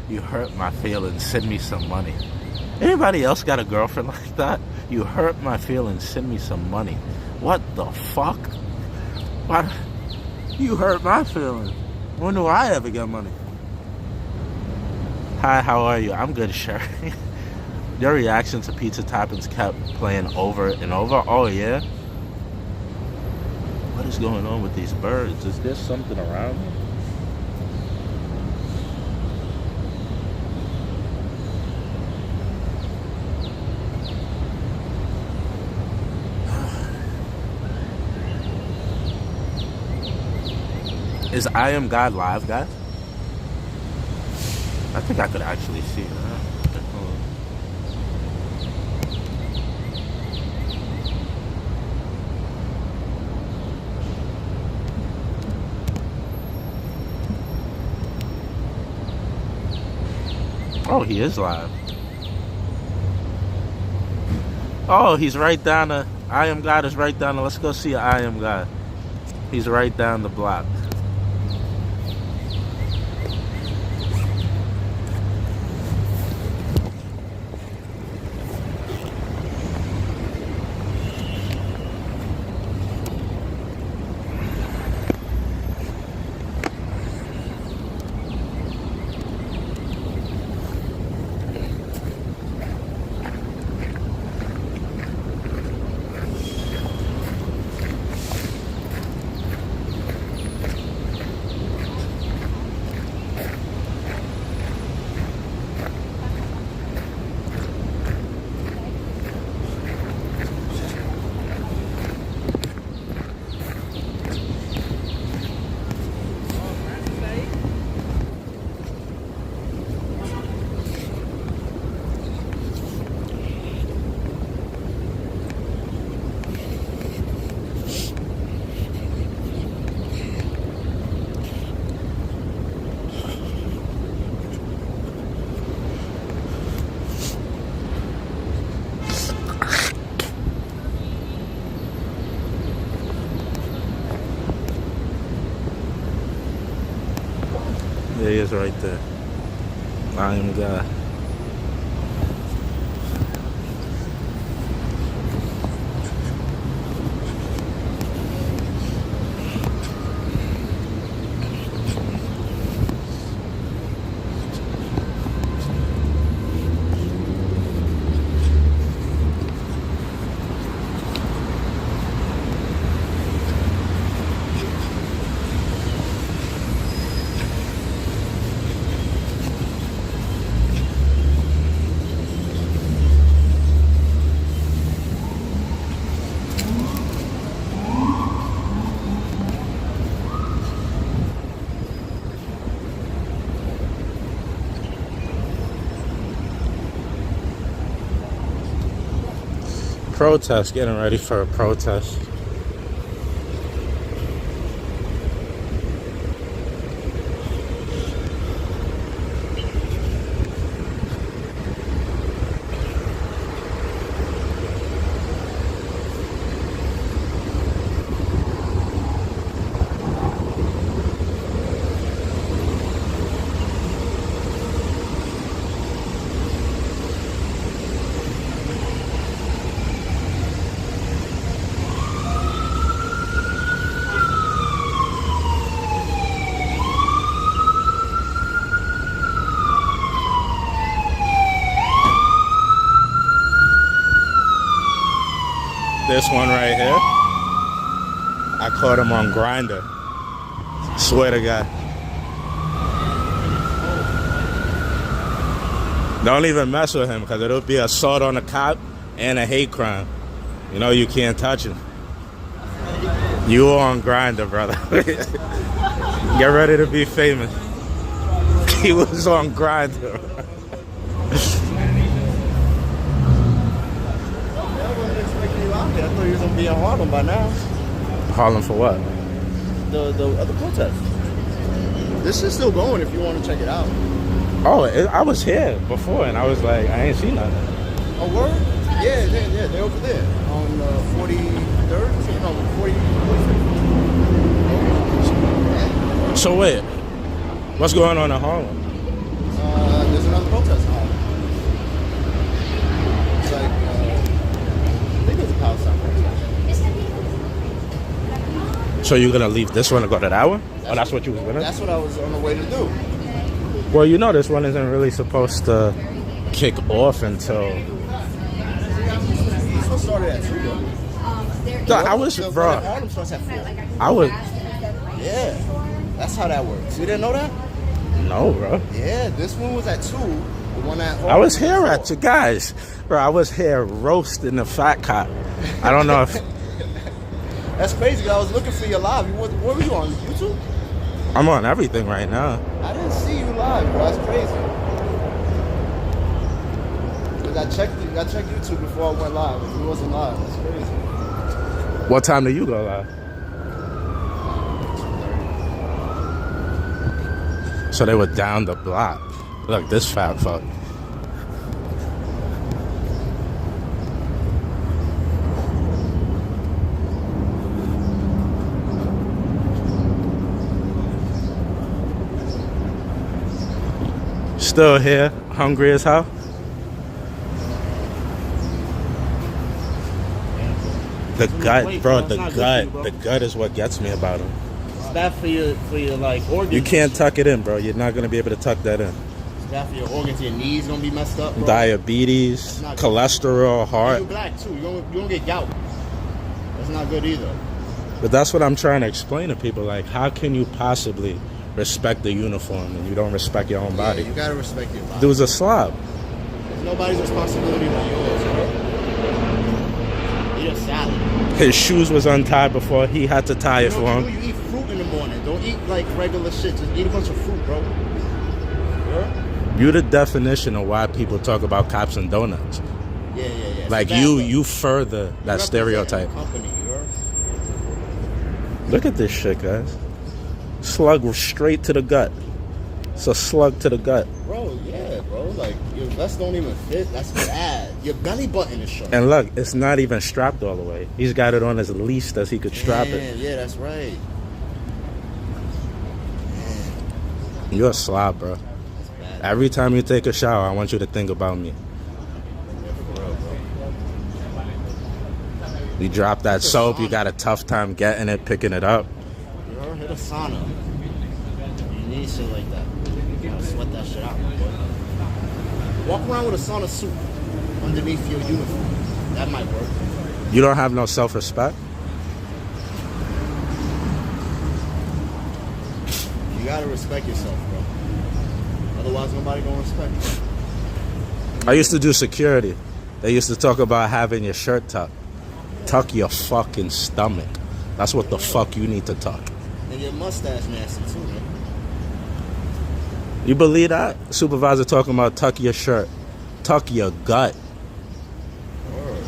You hurt my feelings, send me some money. Anybody else got a girlfriend like that? You hurt my feelings, send me some money. What the fuck? What? You hurt my feelings. When do I ever get money? Hi, how are you? I'm good, Sherry. Your reaction to pizza toppings kept playing over and over. Oh, yeah? What is going on with these birds? Is there something around me? Is I Am God live, guys? I think I could actually see it. Oh, he is live. Oh, he's right down the... I Am God is right down the... Let's go see I Am God. He's right down the block. There he is right there. I Am God. Protest, getting ready for a protest. This one right here, I caught him on Grinder. Swear to God. Don't even mess with him, because it'll be assault on a cop and a hate crime. You know you can't touch him. You on Grinder, brother. Get ready to be famous. He was on Grinder. I thought you was gonna be in Harlem by now. Harlem for what? The other protest. This is still going if you want to check it out. Oh, I was here before, and I was like, I ain't seen nothing. Oh, word? Yeah, they're over there on 43rd. No, 45th. So wait, what's going on in Harlem? There's another protest in Harlem. It's like, I think it's a Palestine protest. So you're gonna leave this one to go to that one? That's what you was gonna? That's what I was on the way to do. Well, you know this one isn't really supposed to kick off until... This one started at 2, though. I was, bro. Harlem starts at 4. I was... Yeah, that's how that works. You didn't know that? No, bro. Yeah, this one was at 2. The one at Harlem I was here at at you guys. Bro, I was here roasting the fat cop. I don't know if... That's crazy, 'cause I was looking for you live. What were you on, YouTube? I'm on everything right now. I didn't see you live, bro. That's crazy. Because I checked YouTube before I went live. If it wasn't live, that's crazy. What time do you go live? So they were down the block. Look, this fat fuck. Still here, hungry as hell. The gut, bro, the gut is what gets me about him. It's bad for your like organs. You can't tuck it in, bro. You're not gonna be able to tuck that in. It's bad for your organs. Your knees gonna be messed up, bro. Diabetes, cholesterol, heart. You're black too. You gonna get gout. That's not good either. But that's what I'm trying to explain to people. Like, how can you possibly respect the uniform and you don't respect your own body? Yeah, you gotta respect your body. Dude's a slob. It's nobody's responsibility but yours, bro. Eat a salad. His shoes was untied before he had to tie it for him. You eat fruit in the morning. Don't eat like regular shit. Just eat a bunch of fruit, bro. Yeah? You're the definition of why people talk about cops and donuts. Yeah. Like you further that stereotype. Company, Look at this shit, guys. Slug straight to the gut. It's a slug to the gut. Bro, yeah, bro. Like, your vest don't even fit. That's bad. Your belly button is short. And look, it's not even strapped all the way. He's got it on as least as he could strap it. Yeah, that's right. You're a slob, bro. That's bad. Every time you take a shower, I want you to think about me. Yeah, for real, bro. You drop that soap, you got a tough time getting it, picking it up. You ever hit a sauna? You need shit like that. You gotta sweat that shit out, boy. Walk around with a sauna suit underneath your uniform. That might work. You don't have no self-respect? You gotta respect yourself, bro. Otherwise, nobody gonna respect you. I used to do security. They used to talk about having your shirt tucked. Tuck your fucking stomach. That's what the fuck you need to tuck. And your mustache nasty too, man. You believe that? Supervisor talking about tuck your shirt. Tuck your gut. Word.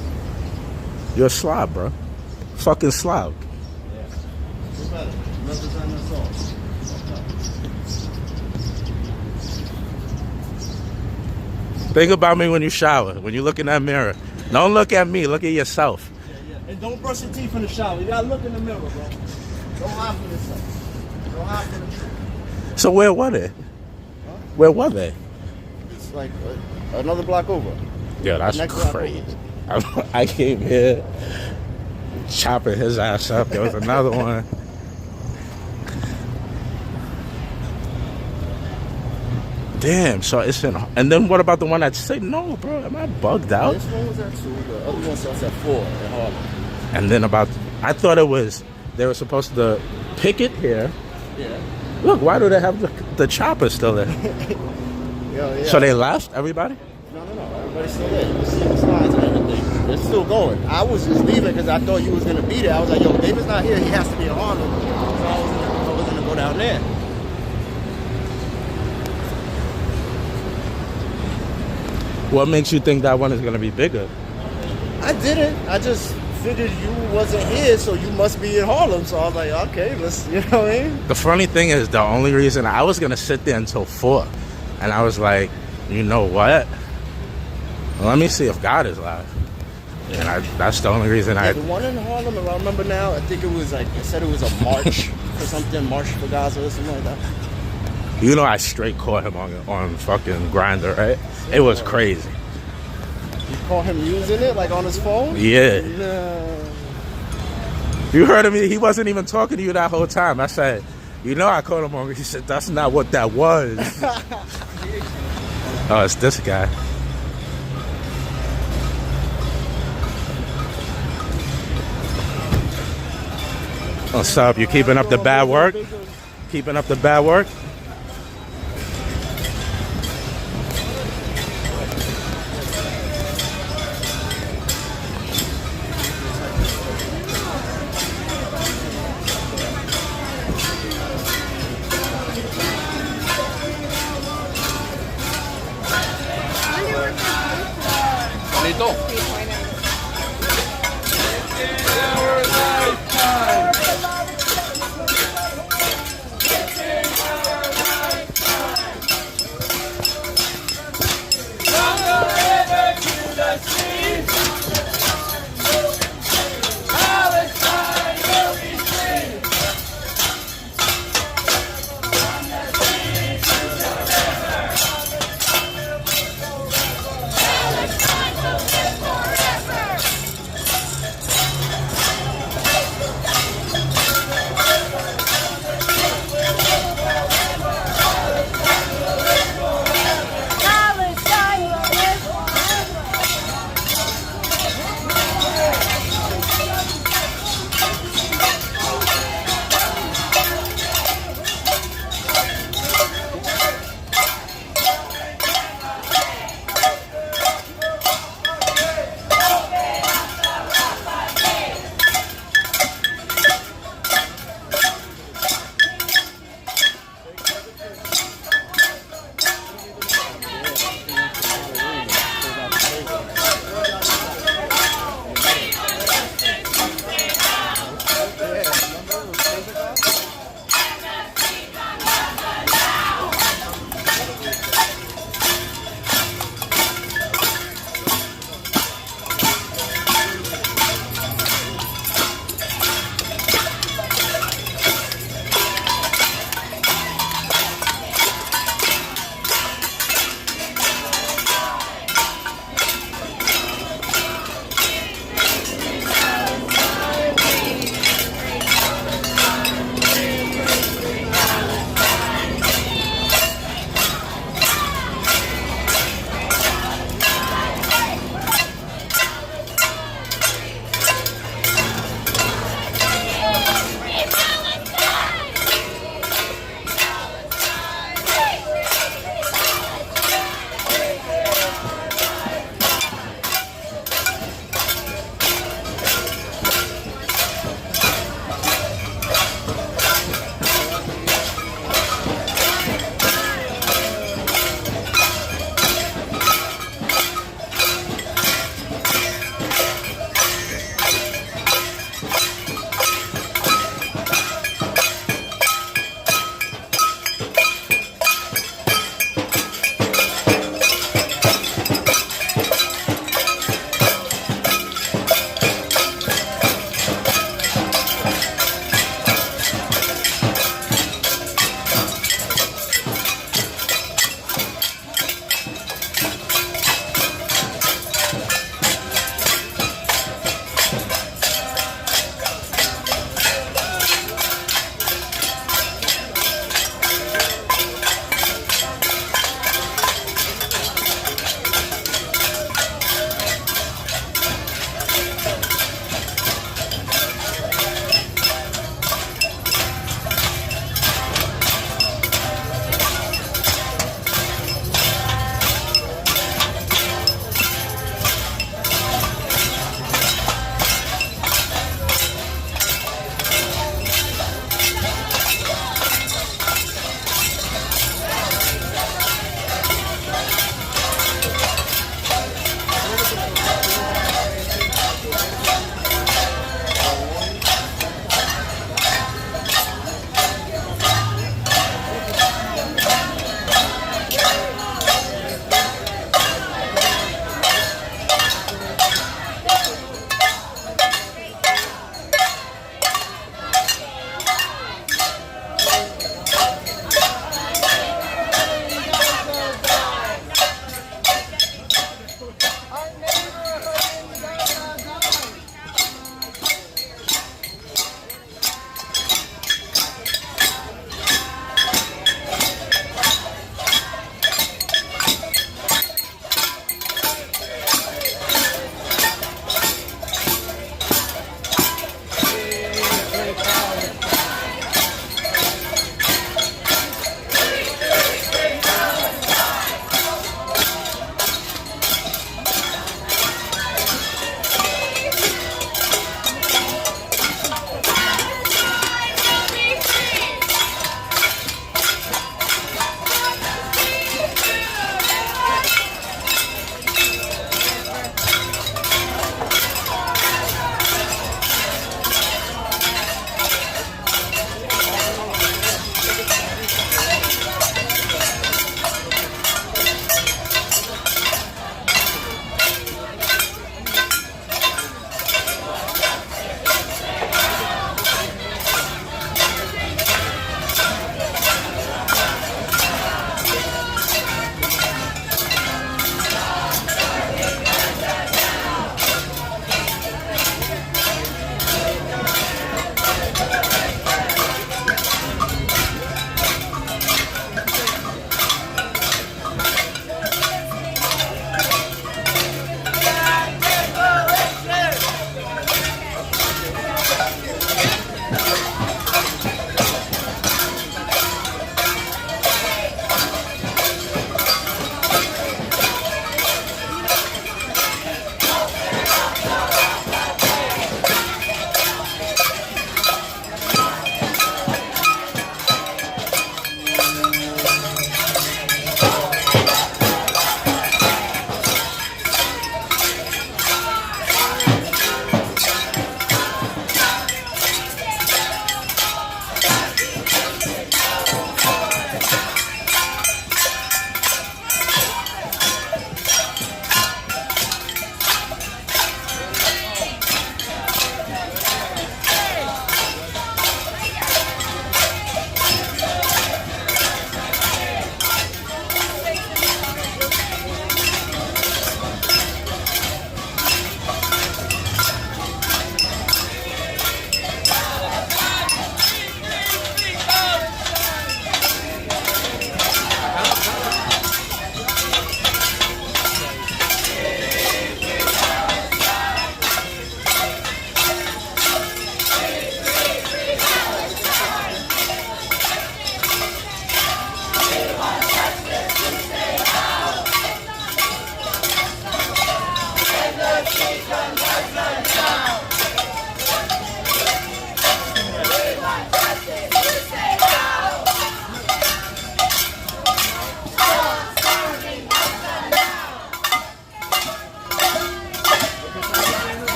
You're a slob, bro. Fucking slob. Yeah. What's better? Represent us all. Think about me when you shower, when you look in that mirror. Don't look at me, look at yourself. Yeah. And don't brush your teeth in the shower. You gotta look in the mirror, bro. Don't hide from yourself. Don't hide from the truth. So where were they? Huh? Where were they? It's like another block over. Yeah, that's crazy. I came here chopping his ass up. There was another one. Damn, so it's in. And then what about the one that said no, bro? Am I bugged out? This one was at 2. The other one starts at 4 in Harlem. And then I thought it was, they were supposed to picket here. Yeah. Look, why do they have the chopper still there? Yeah. So they left, everybody? No. Everybody's still there. You can see the signs and everything. They're still going. I was just leaving because I thought you was going to be there. I was like, yo, David's not here. He has to be in Harlem. So I was going to go down there. What makes you think that one is going to be bigger? I didn't. I just figured you wasn't here, so you must be in Harlem. So I was like, okay, let's, you know what I mean? The funny thing is, the only reason I was going to sit there until 4. And I was like, you know what? Let me see if God is live. And that's the only reason The one in Harlem, if I remember now, I think it was like, it said it was a march or something, March for Gaza or something like that. You know, I straight caught him on fucking Grindr, right? It was crazy. You caught him using it, like on his phone? Yeah. No. You heard of me? He wasn't even talking to you that whole time. I said, you know, I caught him on. He said, that's not what that was. Oh, it's this guy. What's up? You keeping up the bad work? Keeping up the bad work?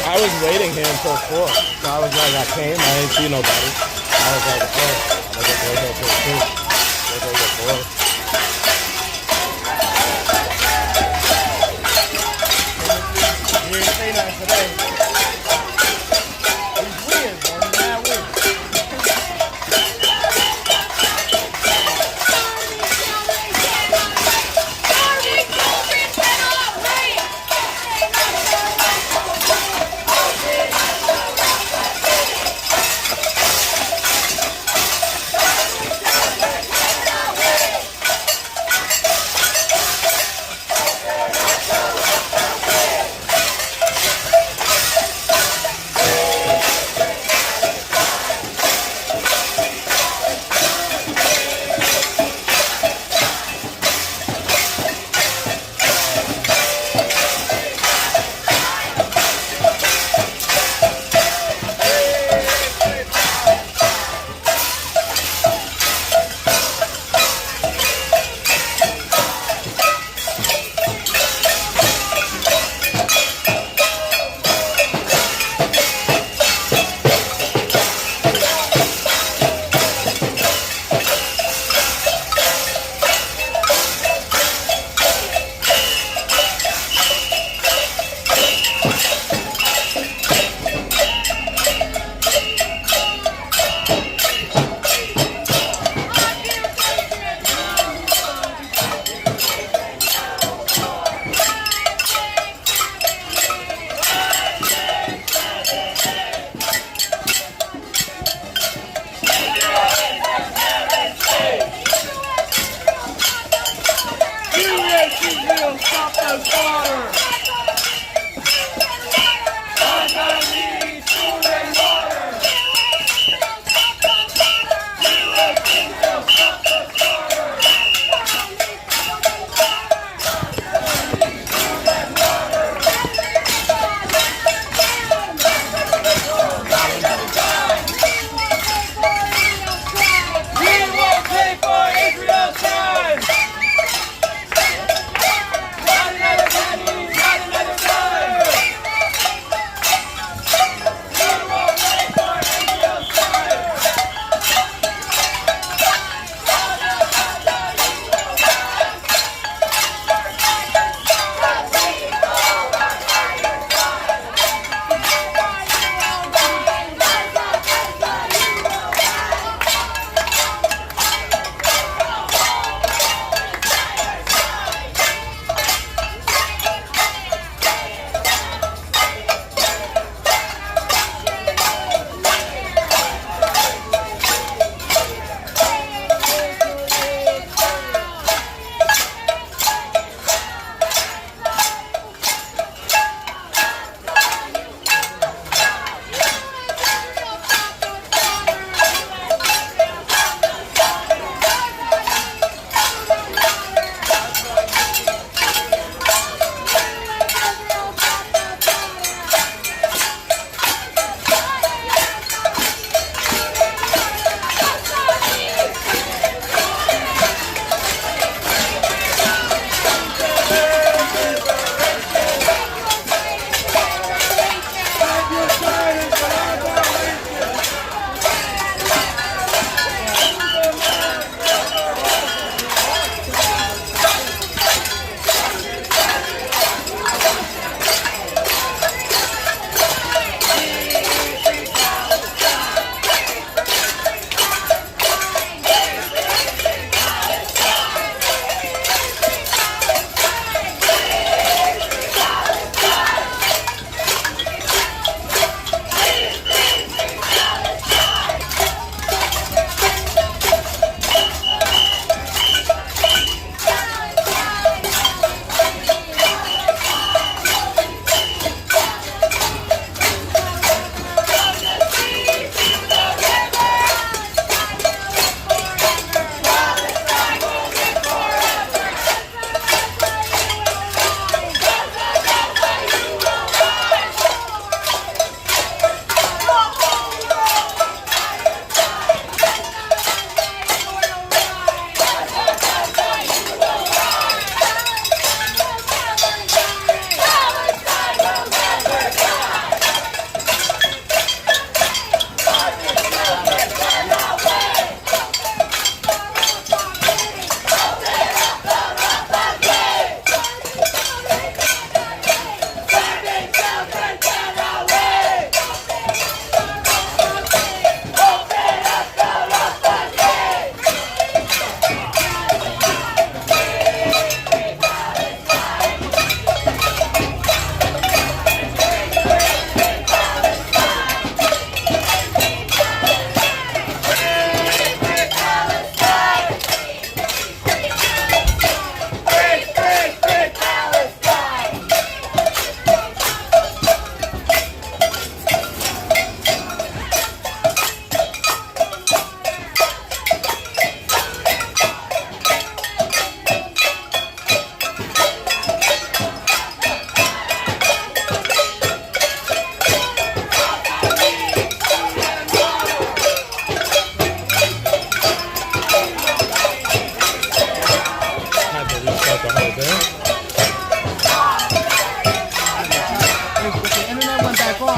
I was waiting here until 4. So I was like, I came, I didn't see nobody. I was like, oh, I'm going to go there till 2. Go there till 4. You didn't say nothing today. He's weird, man. He's mad weird.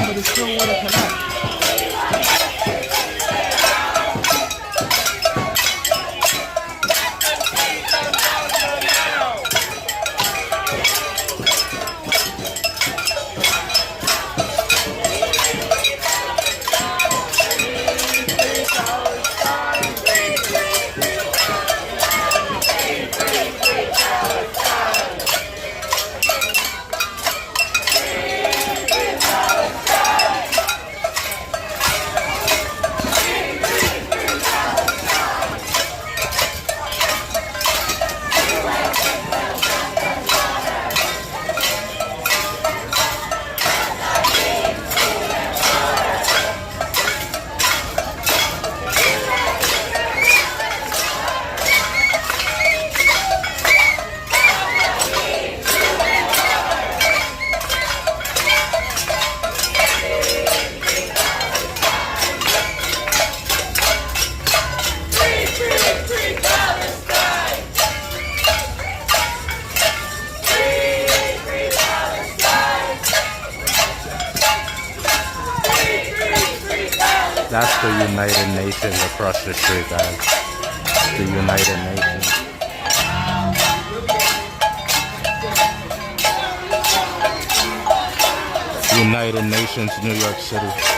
but it still wouldn't connect. That's the United Nations across the street, guys. The United Nations. United Nations, New York City.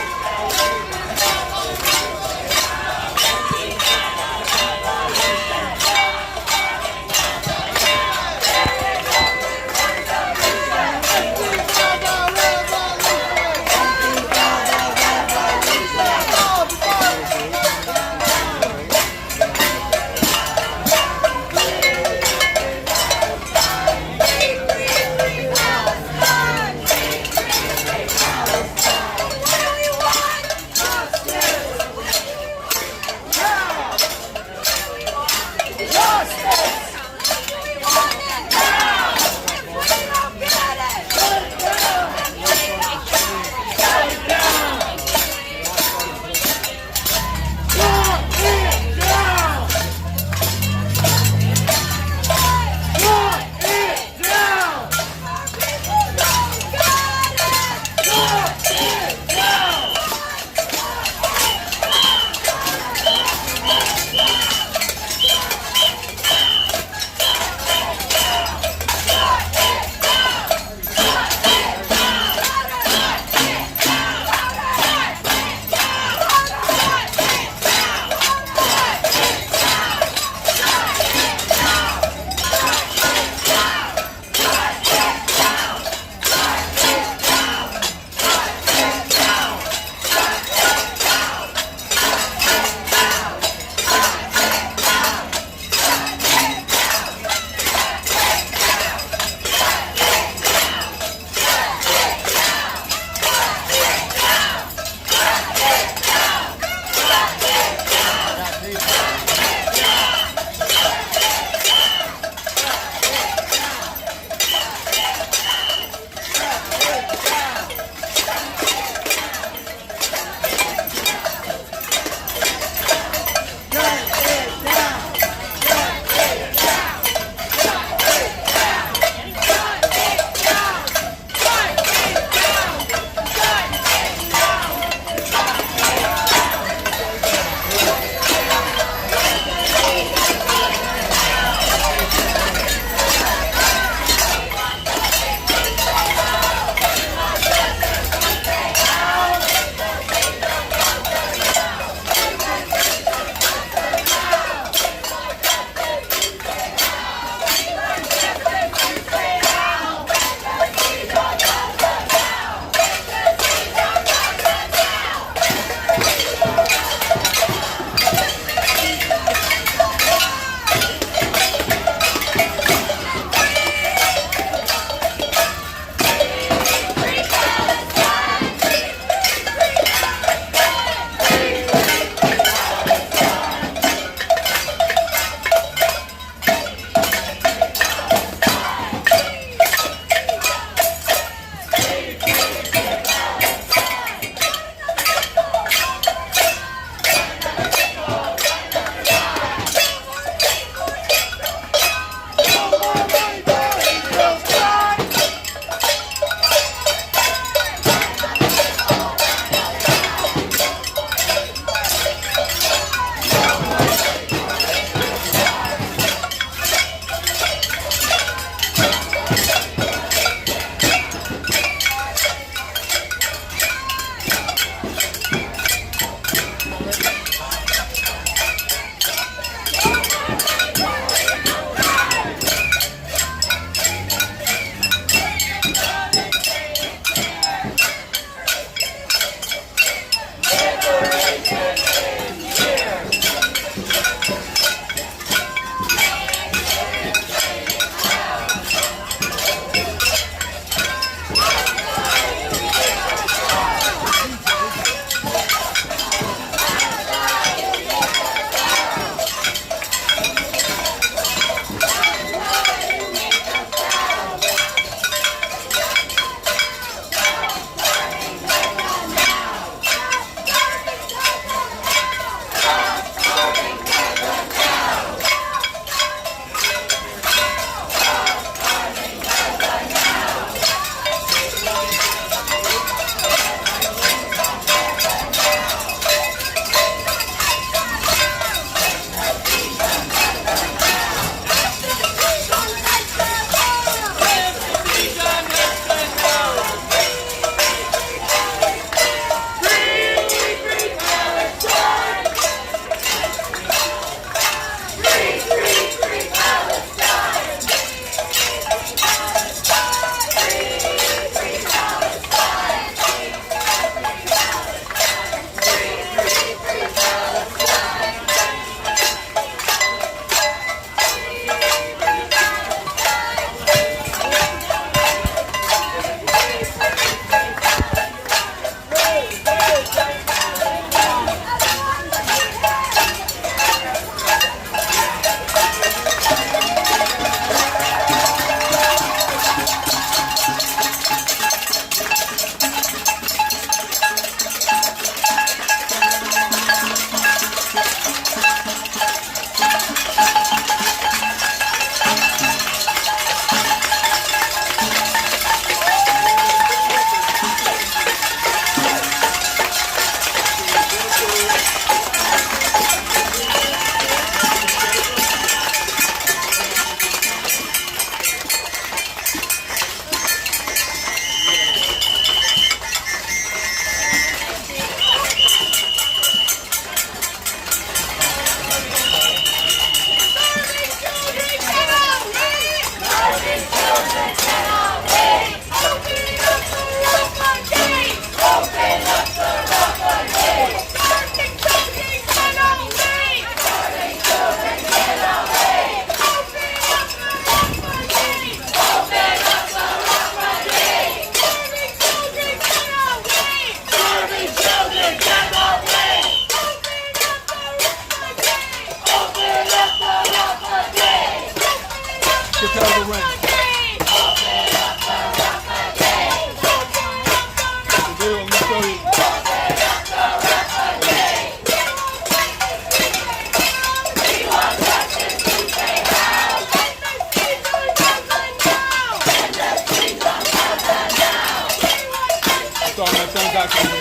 Listo, I'm gonna turn back on here.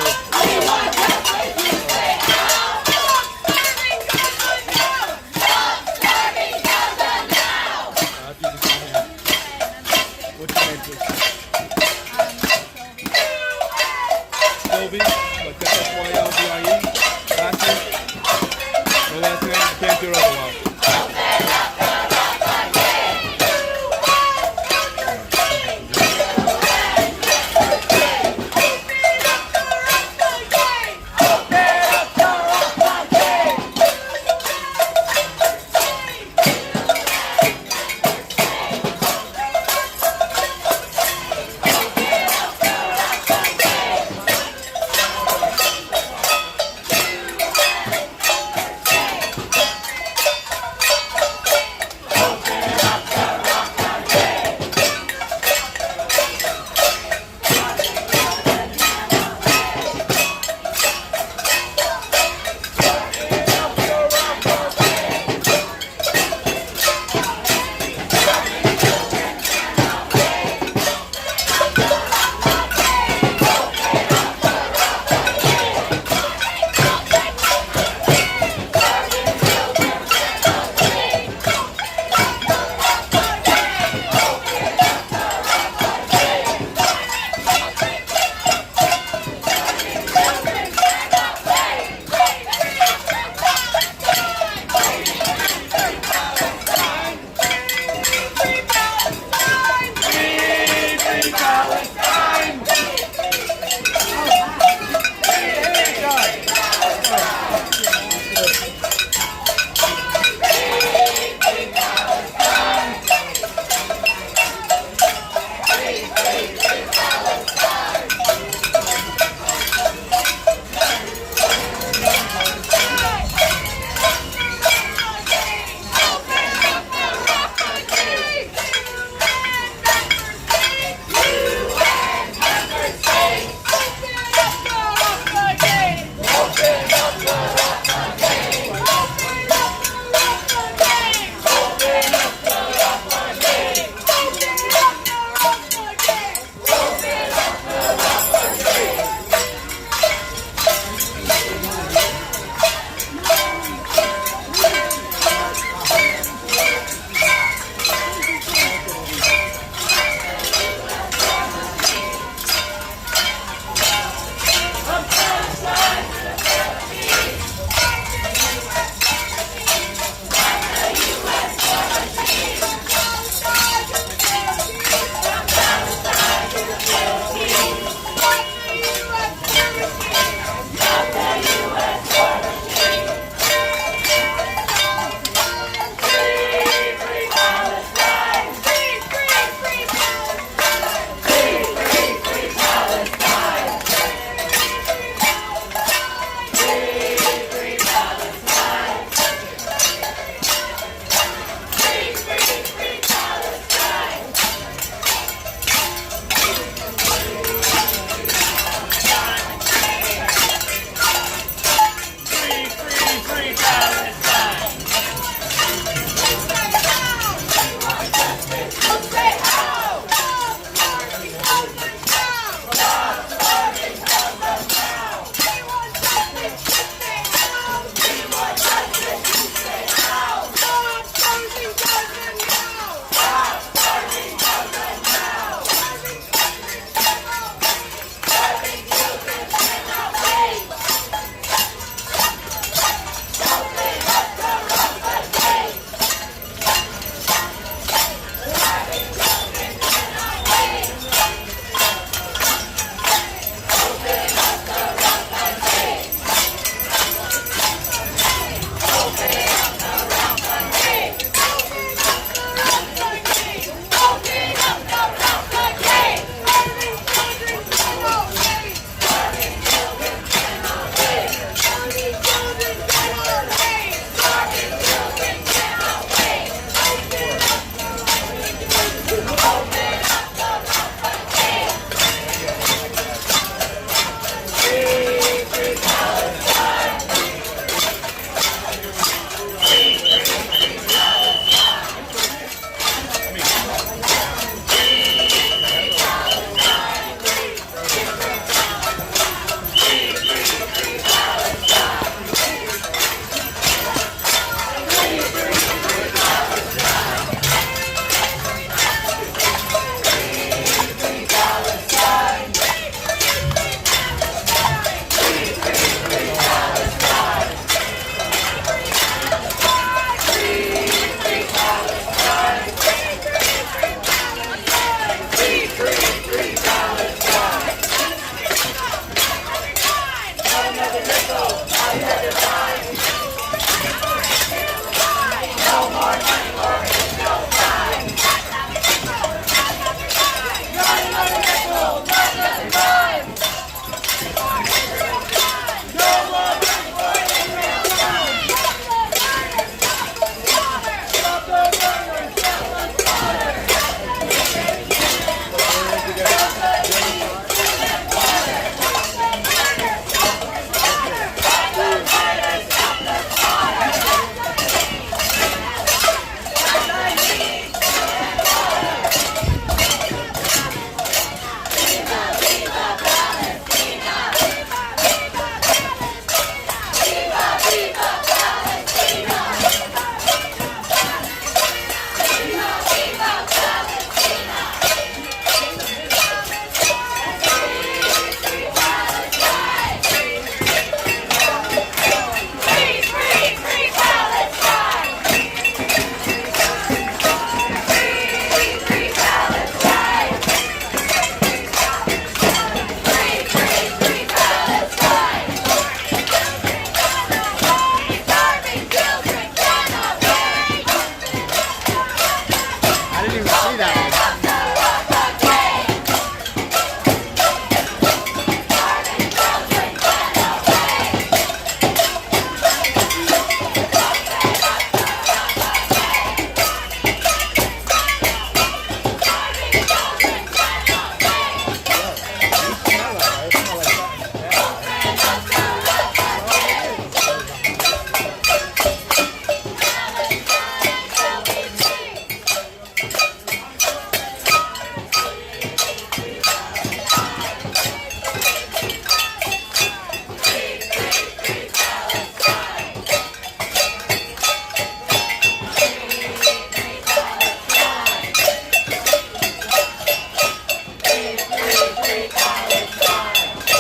What's your name, please? Sylvie, like S-Y-L-V-I-E. Last name? No last name? I can't do it otherwise.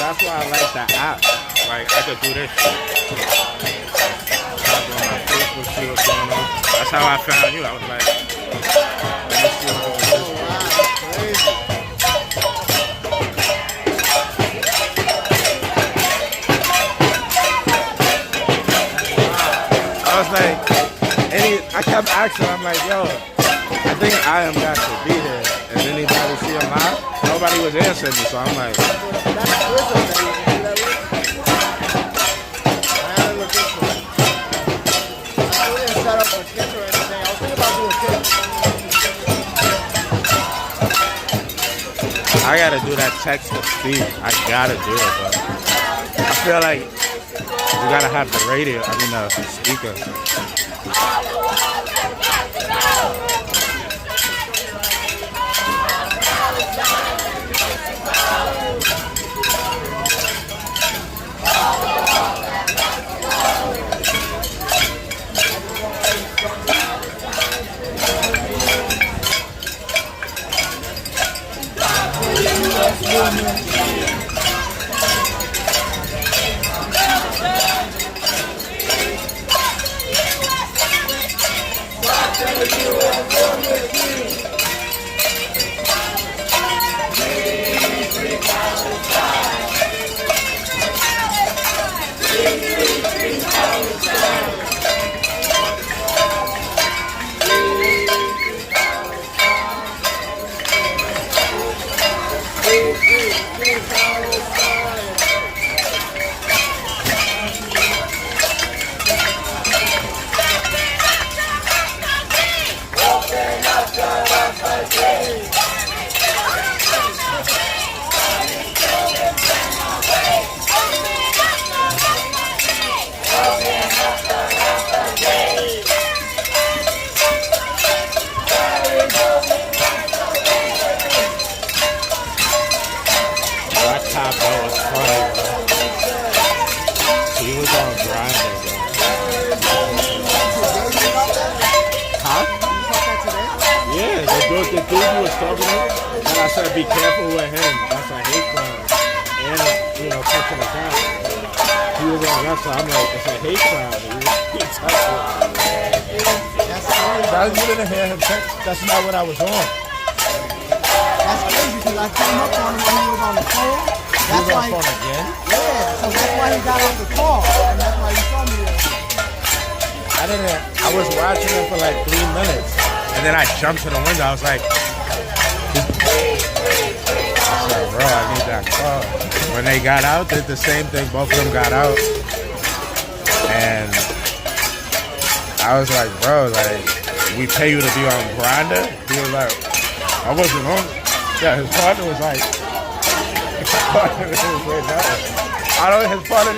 that's why I like the app. Like, I could do this shit. Tap on my Facebook, see what's going on. That's how I found you. I was like, let me see what's going on. I was like, I kept asking, I'm like, yo, I think I am got to be there. Is anybody see him live? Nobody was answering me, so I'm like, I gotta do that text to speak. I gotta do it, but I feel like you gotta have the radio, I mean the speaker. The dude you was talking about, and I said be careful with him. That's a hate crime. And, you know, touching the cat. He was on that side. I'm like, it's a hate crime. He touched it. You didn't hear him text. That's not what I was on. That's crazy because I came up on him when he was on the phone. He was on the phone again? Yeah, so that's why he got off the call. And that's why you saw me there. I was watching him for like 3 minutes. And then I jumped to the window. I was like, bro, I need that call. When they got out, did the same thing. Both of them got out. And I was like, bro, like, we pay you to be on Grindr? He was like, I wasn't on. Yeah, his partner was like, his partner didn't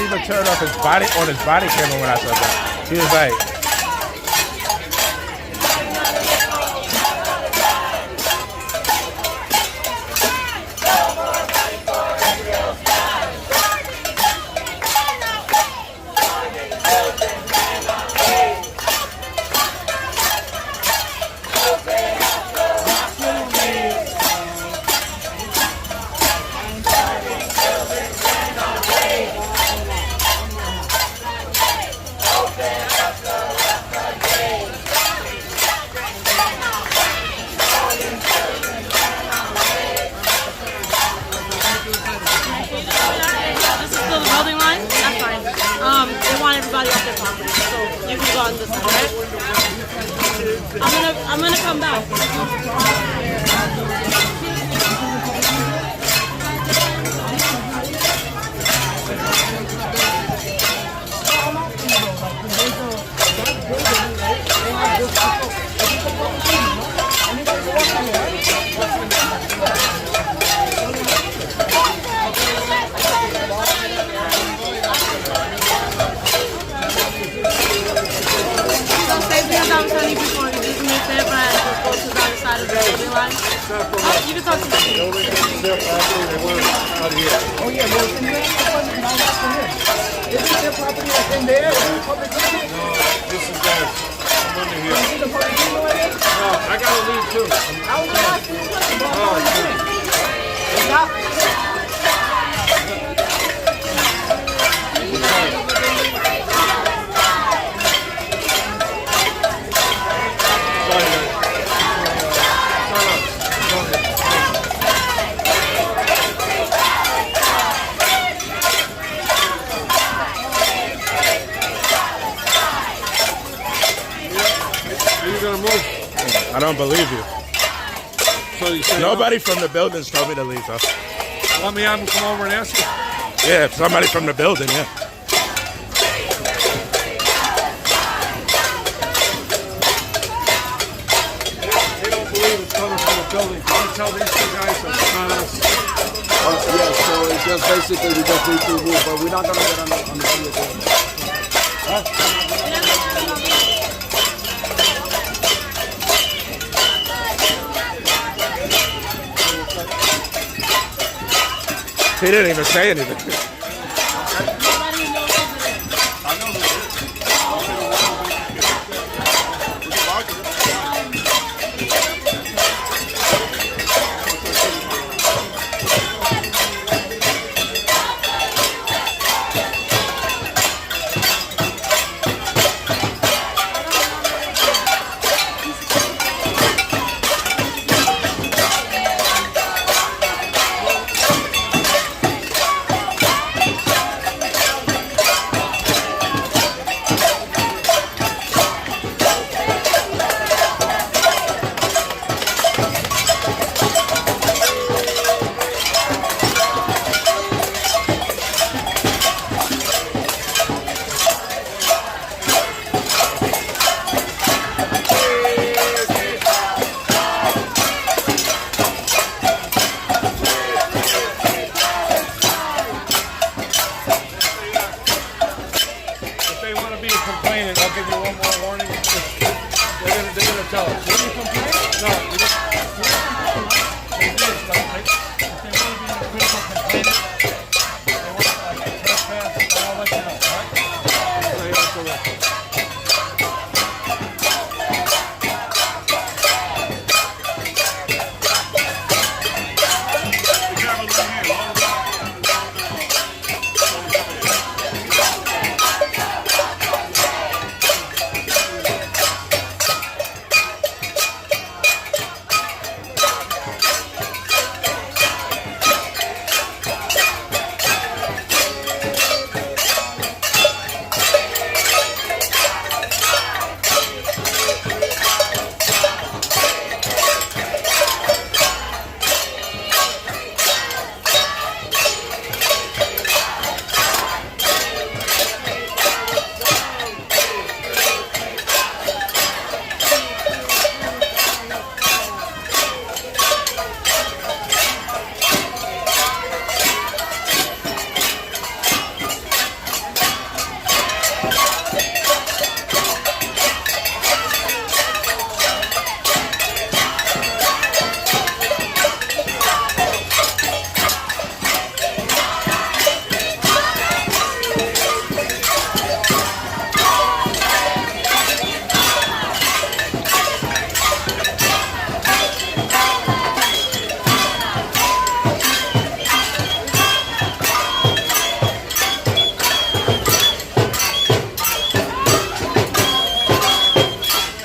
even turn off his body camera when I said that. He was like, I'm gonna come back. You can talk to me. Oh, yeah, well, in there, isn't their property that's in there? Is it public property? No, this is theirs. I'm under here. Is it a public property? No, I gotta leave too. I was asking you a question about it's not. don't believe you. So you say Nobody from the buildings told me to leave, though. Want me to come over and ask you? Yeah, somebody from the building, yeah. They don't believe it's coming from the building. Can you tell these two guys that it's not us? Yeah, so it's just basically we just need to move, but we're not gonna get on the video. He didn't even say anything.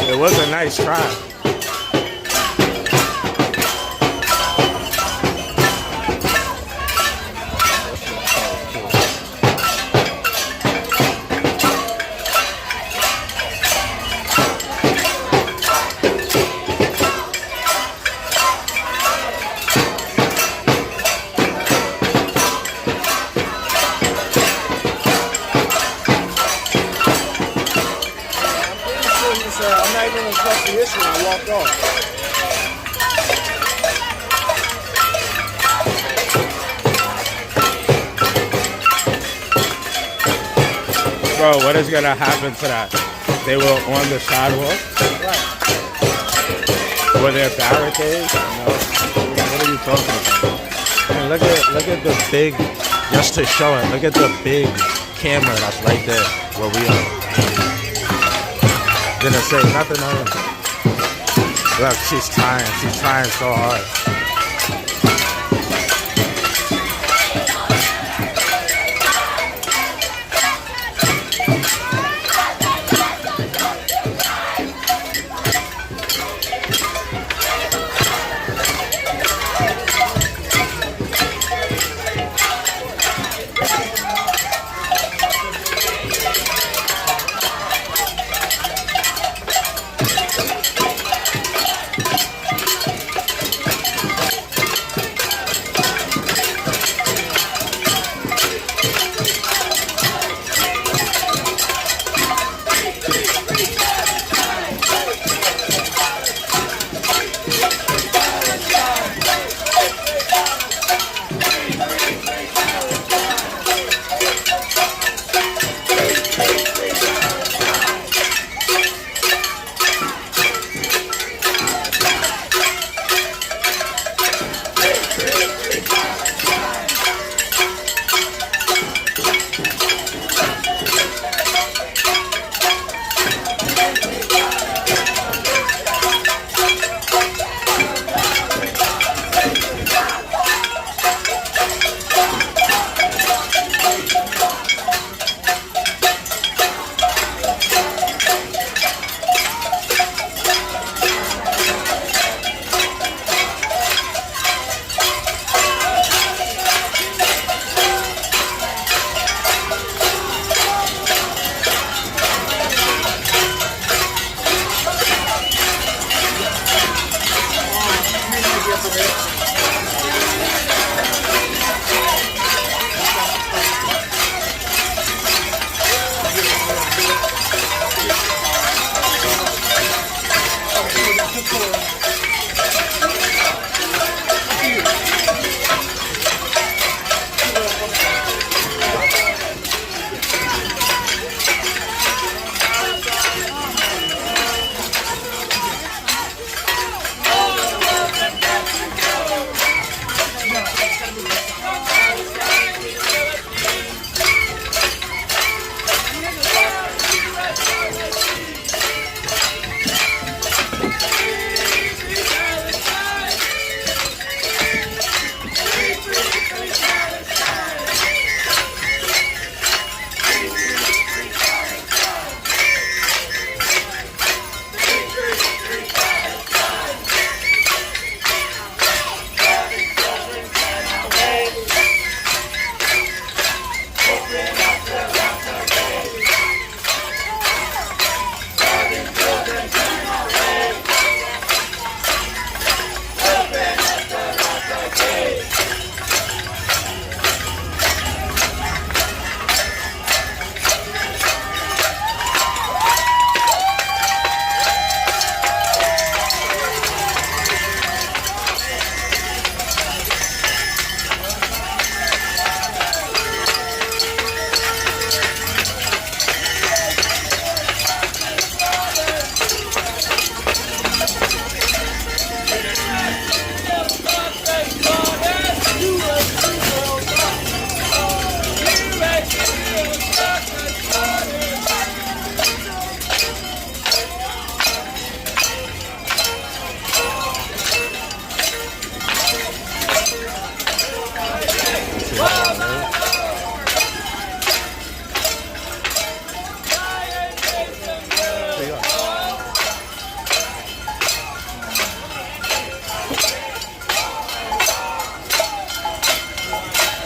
It was a nice try. I'm not even gonna touch the issue. I walked off. Bro, what is gonna happen to that? They were on the sidewalk? Right. Were there barricades? No. What are you talking about? Man, look at the big, just to show it, look at the big camera that's right there where we are. Didn't say nothing on it. Look, she's trying so hard.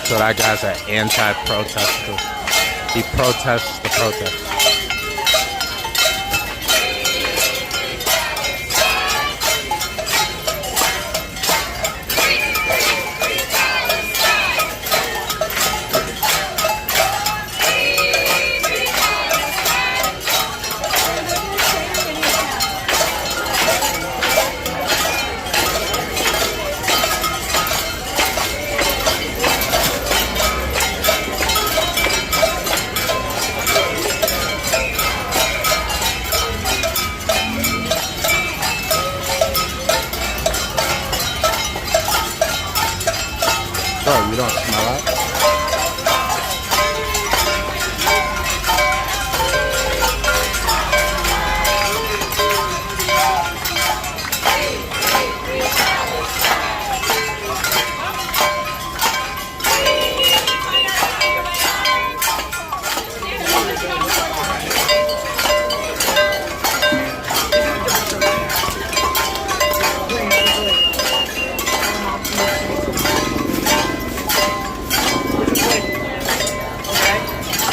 So that guy's an anti-protester. He protests the protest. Bro, you don't smell it?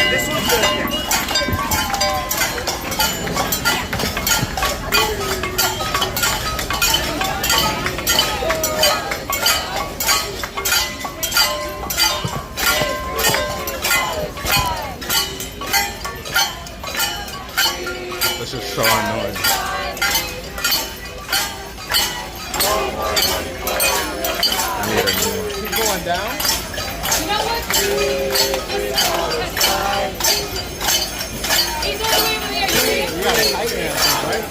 This one's good. Yeah. This is so annoying. I need a new one. Keep going down. You know what? He's all the way over there. You see him? You got a tight hand, right?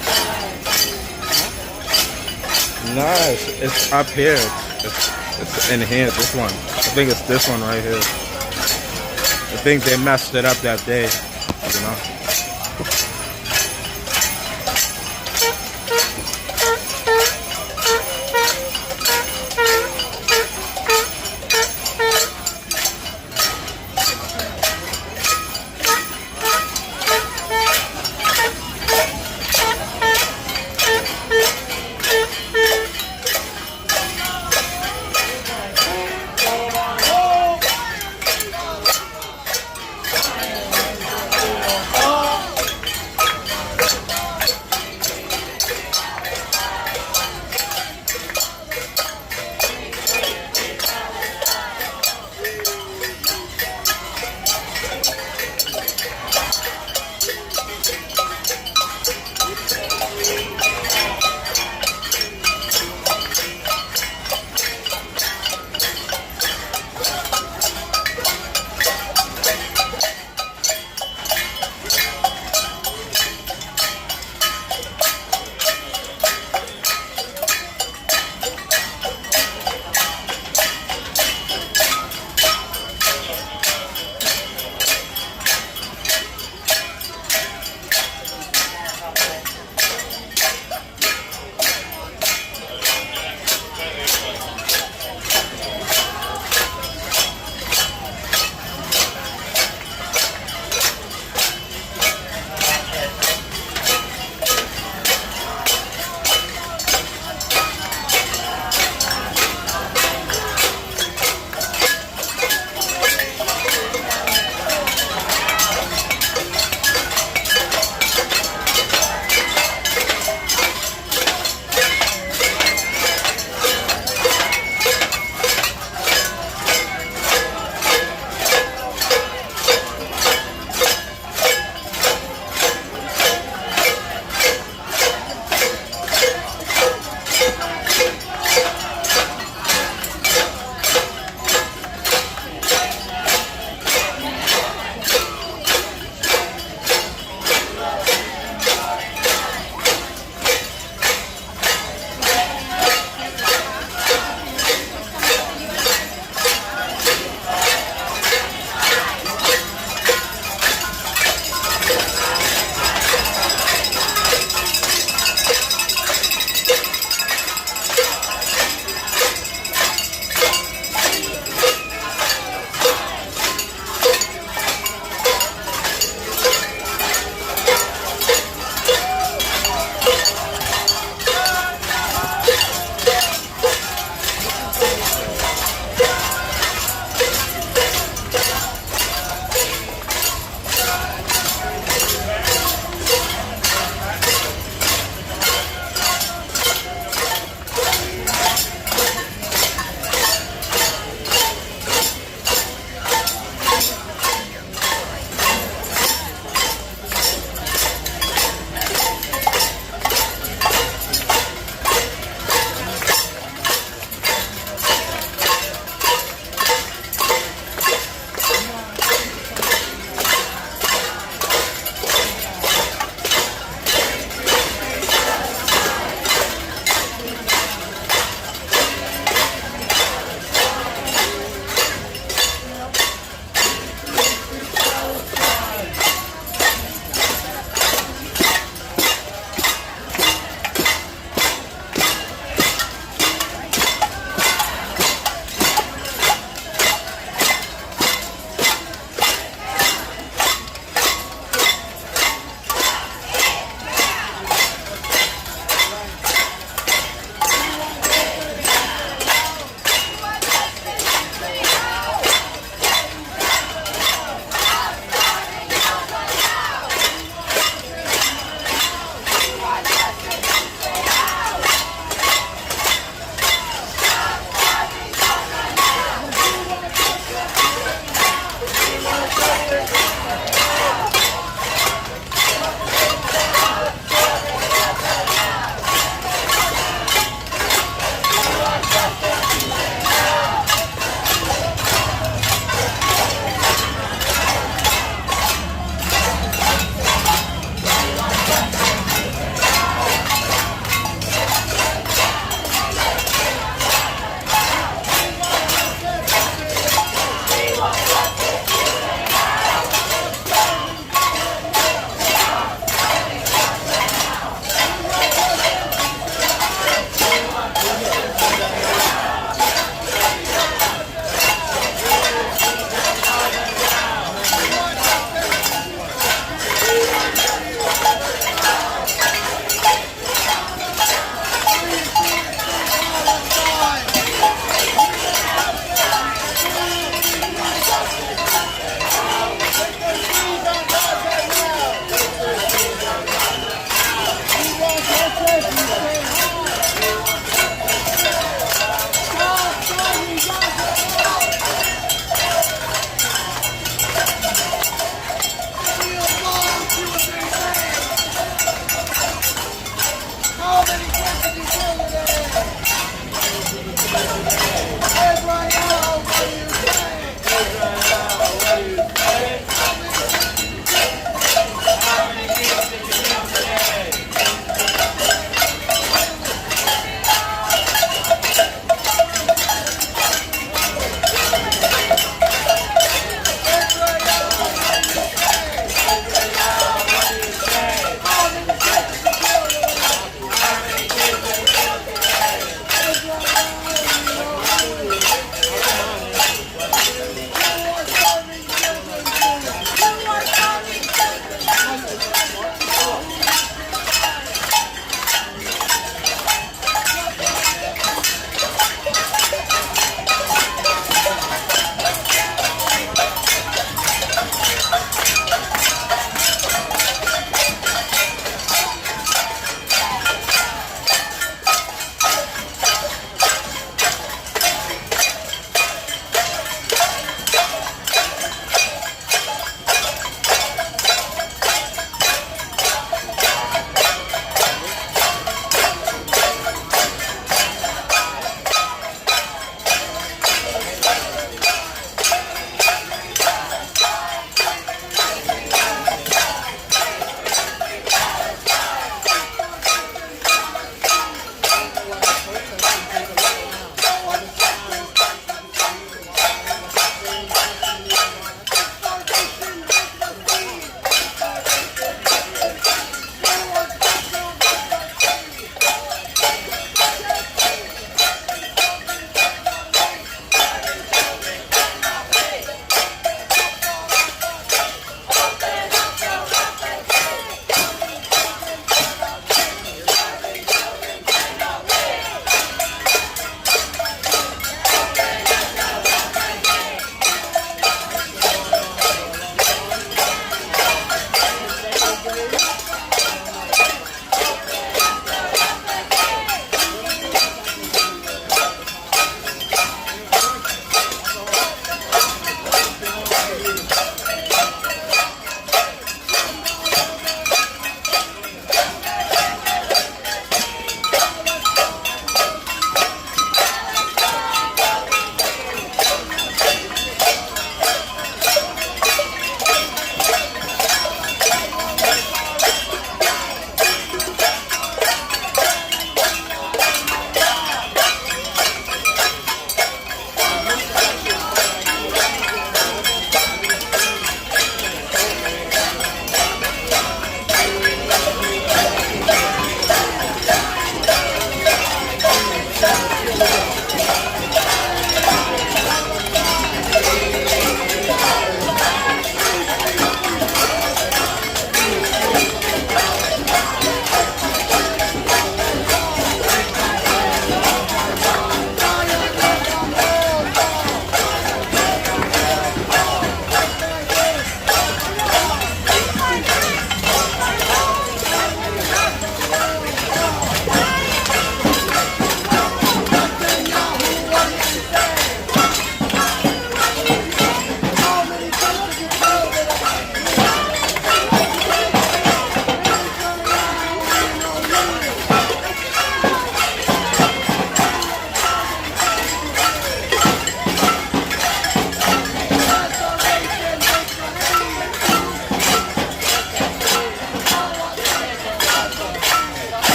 Nah, it's up here. It's in here. This one. I think it's this one right here. I think they messed it up that day. You know.